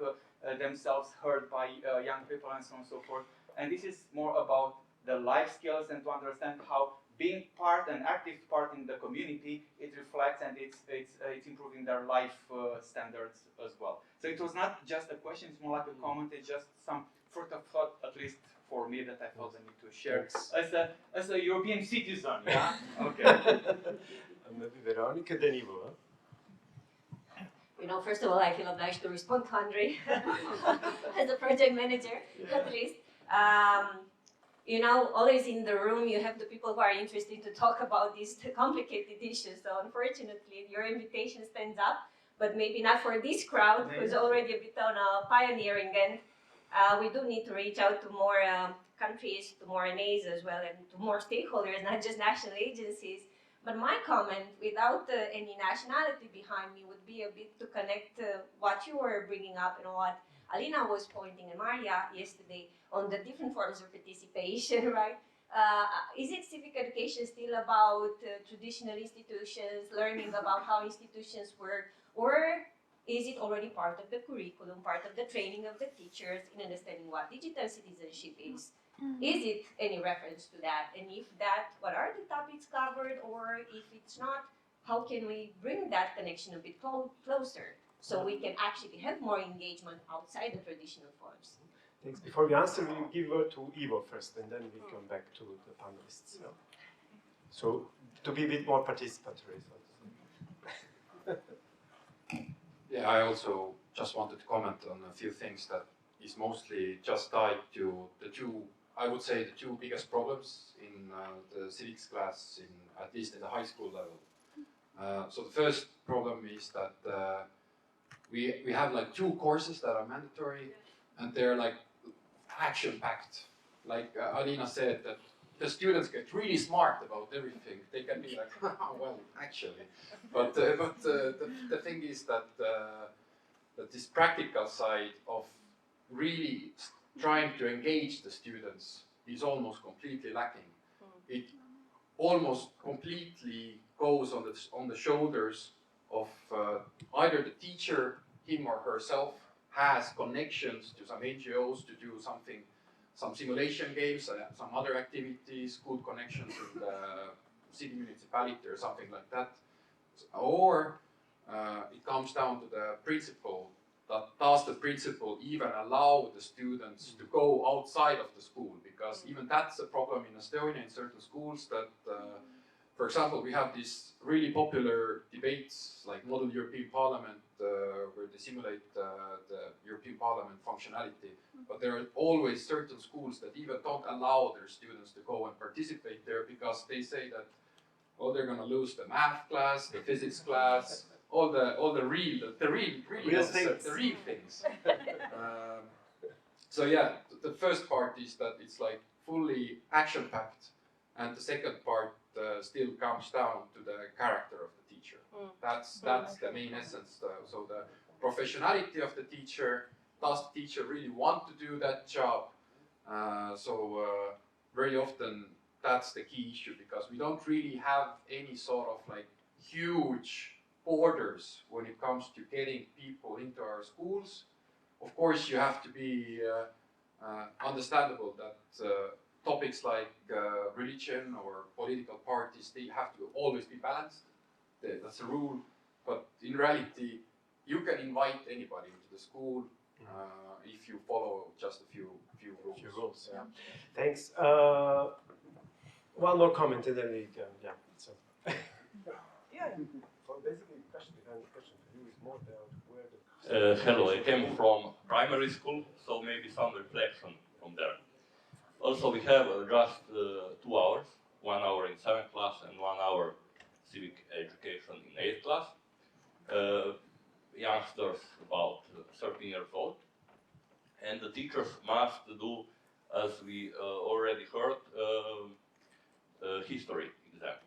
themselves heard by young people and so on and so forth. And this is more about the life skills and to understand how being part, an active part in the community, it reflects and it's improving their life standards as well. So it was not just a question, it's more like a comment, it's just some sort of thought, at least for me, that I felt I need to share as a European citizen, yeah? Okay. Maybe Veronica, then Ivo, huh? You know, first of all, I feel obliged to respond to Andre as a project manager, at least. You know, always in the room, you have the people who are interested to talk about these complicated issues. So unfortunately, your invitation stands up. but maybe not for this crowd who's already a bit on a pioneering end. We do need to reach out to more countries, to more NAs as well, and to more stakeholders, not just national agencies. But my comment, without any nationality behind me, would be a bit to connect what you were bringing up and what Alina was pointing and Maja yesterday on the different forms of participation, right? Is it civic education still about traditional institutions, learning about how institutions work, or is it already part of the curriculum, part of the training of the teachers in understanding what digital citizenship is? Is it any reference to that? And if that, what are the topics covered? Or if it's not, how can we bring that connection a bit closer so we can actually have more engagement outside the traditional forms? Thanks. Before we answer, we'll give word to Ivo first, and then we come back to the panelists. So, to be a bit more participatory. Yeah, I also just wanted to comment on a few things that is mostly just tied to the two, I would say, the two biggest problems in the civics class, at least in the high school level. So the first problem is that we have like 2 courses that are mandatory, and they're like action-packed. Like Alina said, that the students get really smart about everything. They can be like, oh, well, actually. But the thing is that that this practical side of really trying to engage the students is almost completely lacking. It almost completely goes on the shoulders of either the teacher, him or herself, has connections to some NGOs to do something, some simulation games, some other activities, good connections with the city municipality or something like that. Or it comes down to the principal, that does the principal even allow the students to go outside of the school? Because even that's a problem in Estonia in certain schools that, for example, we have these really popular debates like Model European Parliament, where they simulate the European Parliament functionality. But there are always certain schools that even don't allow their students to go and participate there because they say that, oh, they're going to lose the math class, the physics class, all the real things. So yeah, the first part is that it's like fully action-packed, and the second part still comes down to the character of the teacher. That's the main essence. So the professionality of the teacher, does the teacher really want to do that job? Very often that's the key issue, because we don't really have any sort of like huge borders when it comes to getting people into our schools. Of course, you have to be understandable that topics like religion or political parties, they have to always be balanced. That's a rule. But in reality, you can invite anybody into the school if you follow just a few rules. Yeah. Thanks. One more comment, and then we can. Yeah. So. So basically, the question for you is more about where the. Hello, I came from primary school, so maybe some reflection from there. Also, we have just 2 hours, 1 hour in 7th class and 1 hour civic education in 8th class. Youngsters about 13 years old, and the teachers must do, as we already heard, history exam.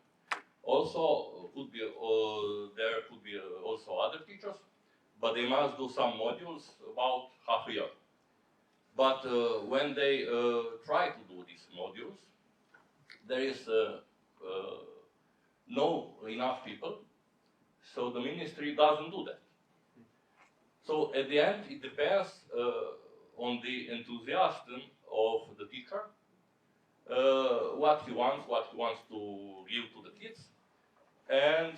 Also, there could be also other teachers, but they must do some modules about half a year. But when they try to do these modules, there is no enough people, so the ministry doesn't do that. So at the end, it depends on the enthusiasm of the teacher, what he wants to give to the kids. And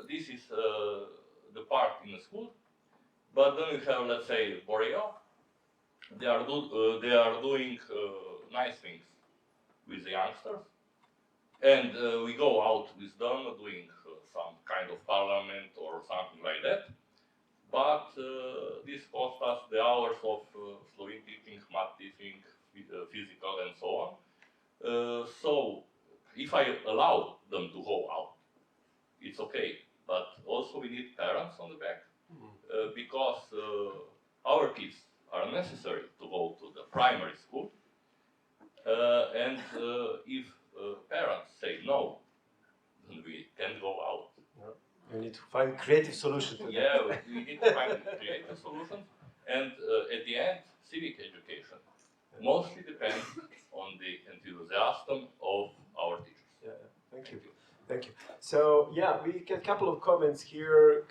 this is the part in the school. But then we have, let's say, Boreo. They are doing nice things with the youngsters. And we go out with them doing some kind of parliament or something like that. But this costs us the hours of Slovene teaching, math teaching, physical, and so on. So if I allow them to go out, it's okay. But also we need parents on the back. kids are necessary to go to the primary school. And if parents say no, then we can go out. We need to find creative solutions. Yeah, we need to find creative solutions. And at the end, civic education mostly depends on the enthusiasm of our teachers. Yeah, thank you. Thank you. So yeah, we get a couple of comments here.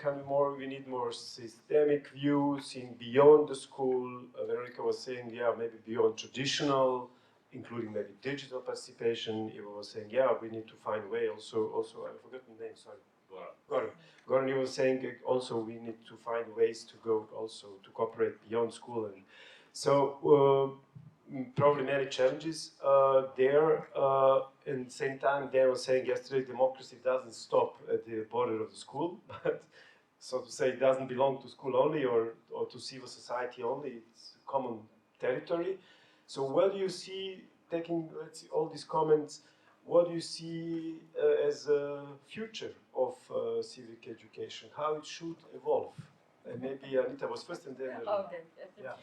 We need more systemic view, seeing beyond the school. Veronica was saying, yeah, maybe beyond traditional, including maybe digital participation. Eva was saying, yeah, we need to find a way. Also, I forgot the name. Sorry. Goran, you were saying also we need to find ways to go also to cooperate beyond school, and so probably many challenges there. At the same time, Dan was saying yesterday, democracy doesn't stop at the border of the school, but so to say, it doesn't belong to school only or to civil society only. It's a common territory. So what do you see, taking all these comments, what do you see as a future of civic education? How it should evolve? And maybe Anita was first, and then. Okay. Yeah.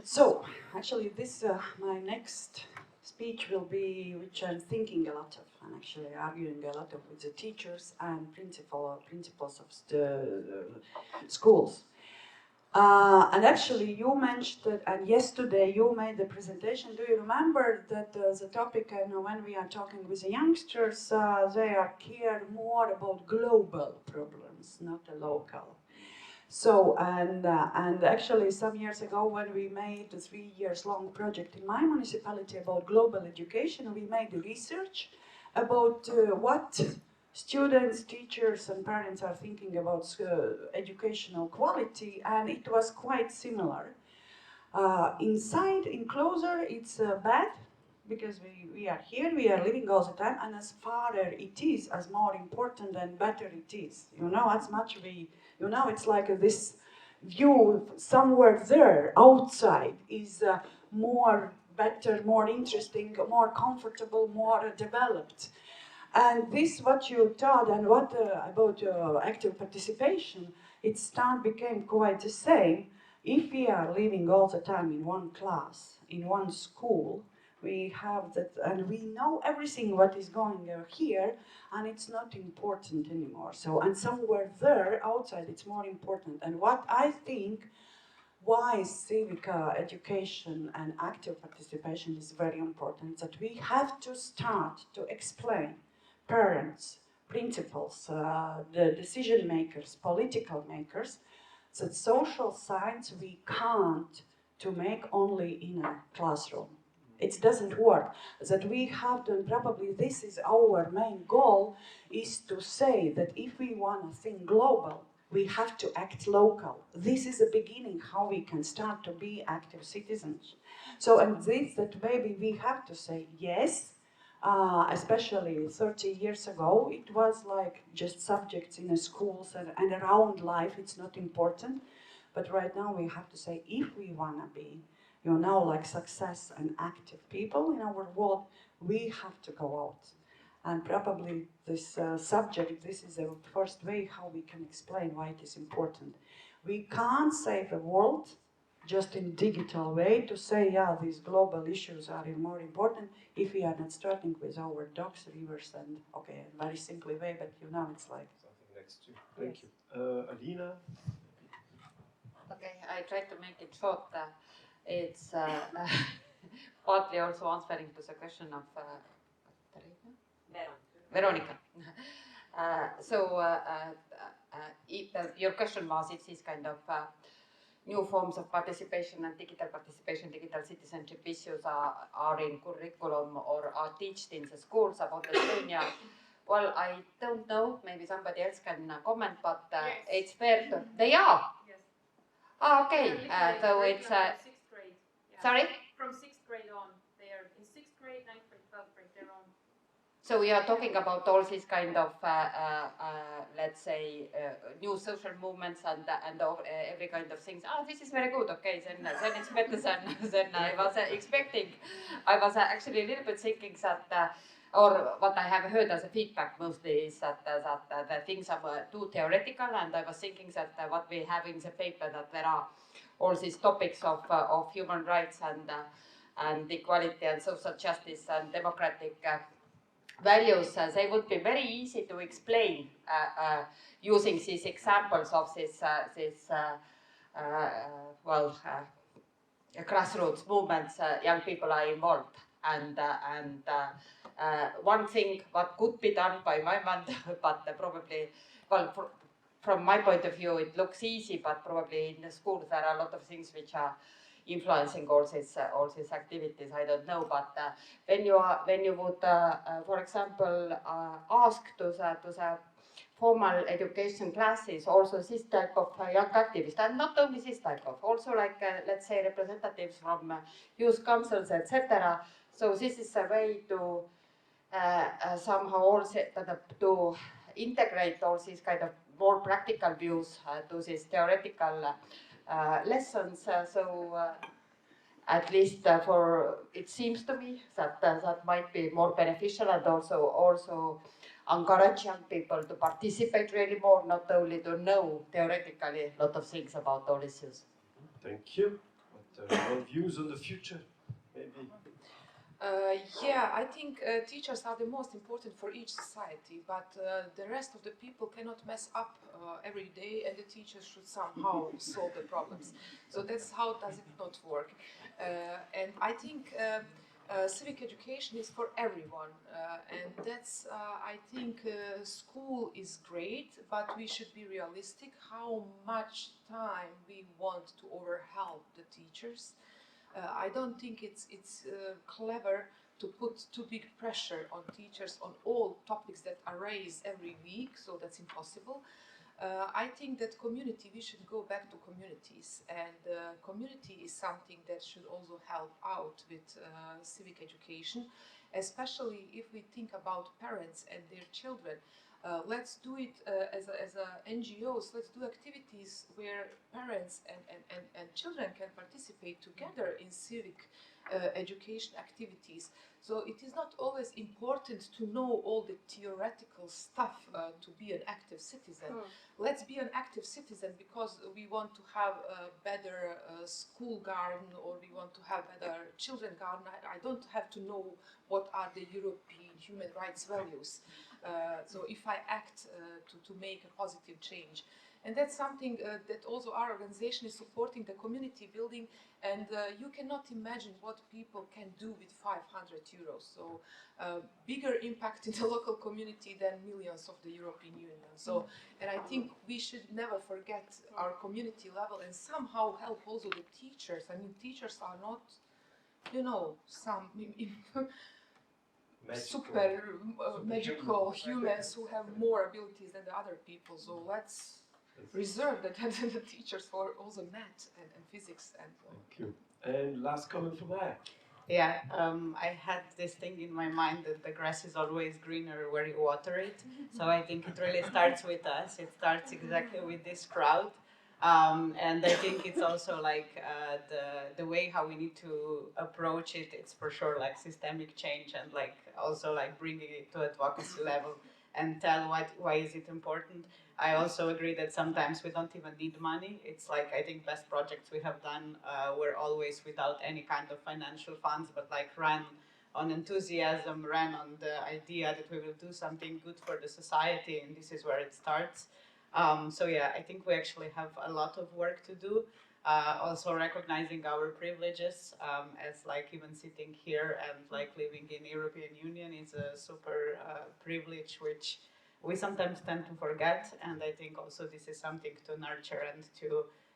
So actually, this my next speech will be, which I'm thinking a lot of, and actually arguing a lot of with the teachers and principals of the schools. And actually, you mentioned that, and yesterday you made the presentation. Do you remember that the topic, and when we are talking with the youngsters, they are care more about global problems, not the local. So, and actually some years ago when we made a 3 years long project in my municipality about global education, we made research about what students, teachers and parents are thinking about educational quality, and it was quite similar. Inside, enclosure, it's bad, because we are here, we are living all the time, and as farther it is, as more important and better it is. You know, as much it's like this view somewhere there, outside, is more better, more interesting, more comfortable, more developed. And this, what you taught, and what about active participation, it became quite the same. If we are living all the time in one class, in one school, we have that, and we know everything what is going here, and it's not important anymore. So, and somewhere there, outside, it's more important. And what I think, why civic education and active participation is very important, that we have to start to explain parents, principals, the decision makers, political makers, that social science we can't to make only in a classroom. It doesn't work. That we have to, and probably this is our main goal, is to say that if we want to think global, we have to act local. This is the beginning how we can start to be active citizens. So, and this, that maybe we have to say yes, especially 30 years ago, it was like just subjects in the schools and around life, it's not important. But right now we have to say, if we want to be, like success and active people in our world, we have to go out. And probably this subject, this is the first way how we can explain why it is important. We can't save the world just in digital way to say, yeah, these global issues are more important if we are not starting with our dogs, rivers, and, okay, very simply way, but it's like... Something next to. Thank you. Alina? Okay, I tried to make it short. It's partly also answering to the question of Veronica. Your question was if these kind of new forms of participation and digital citizenship issues are in curriculum or are taught in the schools about Estonia. Well, I don't know, maybe somebody else can comment, but yes. It's fair to... They are? Yes. Okay, so it's... From 6th grade. Yeah. Sorry? From 6th grade on. They are in 6th grade, 9th grade, 12th grade, they're on. So we are talking about all these kind of, let's say, new social movements and every kind of things. Oh, this is very good. Okay, then it's better than I was expecting. I was actually a little bit thinking that or what I have heard as a feedback mostly is that the things are too theoretical, and I was thinking that what we have in the paper, that there are all these topics of human rights and equality and social justice and democratic values, they would be very easy to explain using these examples of this grassroots movements young people are involved. And one thing what could be done by my mind, but probably, well, from my point of view, it looks easy, but probably in the school there are a lot of things which are influencing all these activities. I don't know, but when you would, for example, ask to the formal education classes also this type of young activists, and not only this type of, also like let's say representatives from youth councils, etc. So this is a way to somehow also to integrate all these kind of more practical views to these theoretical lessons. At least for it seems to me that that might be more beneficial, and also encourage young people to participate really more, not only to know theoretically a lot of things about all issues. Thank you. What are your views on the future? Maybe. Yeah, I think teachers are the most important for each society, but the rest of the people cannot mess up every day, and the teachers should somehow solve the problems. So that's how does it not work. And I think civic education is for everyone, and that's, I think, school is great, but we should be realistic how much time we want to overhelp the teachers. I don't think it's clever to put too big pressure on teachers on all topics that are raised every week, so that's impossible. I think that we should go back to communities, and community is something that should also help out with civic education, especially if we think about parents and their children. Let's do it as NGOs, let's do activities where parents and children can participate together in civic education activities. So it is not always important to know all the theoretical stuff to be an active citizen. Let's be an active citizen because we want to have a better school garden, or we want to have better children garden. I don't have to know what are the European human rights values. So if I act to make a positive change. And that's something that also our organization is supporting, the community building, and you cannot imagine what people can do with 500 euros. So bigger impact in the local community than millions of the European Union. So, and I think we should never forget our community level and somehow help also the teachers. I mean, teachers are not, you know, some super magical humans who have more abilities than the other people. So let's reserve the teachers for also math and physics. And thank you. And last comment from Maja. Yeah, I had this thing in my mind that the grass is always greener where you water it. So I think it really starts with us. It starts exactly with this crowd. And I think it's also like the way how we need to approach it. It's for sure like systemic change, and like also like bringing it to advocacy level and tell why is it important. I also agree that sometimes we don't even need money. It's like, I think best projects we have done were always without any kind of financial funds, but like ran on enthusiasm, ran on the idea that we will do something good for the society, and this is where it starts. So yeah, I think we actually have a lot of work to do. Also recognizing our privileges, as like even sitting here and like living in European Union is a super privilege, which we sometimes tend to forget. And I think also this is something to nurture and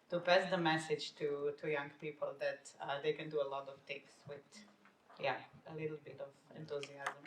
to pass the message to young people that they can do a lot of things with, yeah, a little bit of enthusiasm.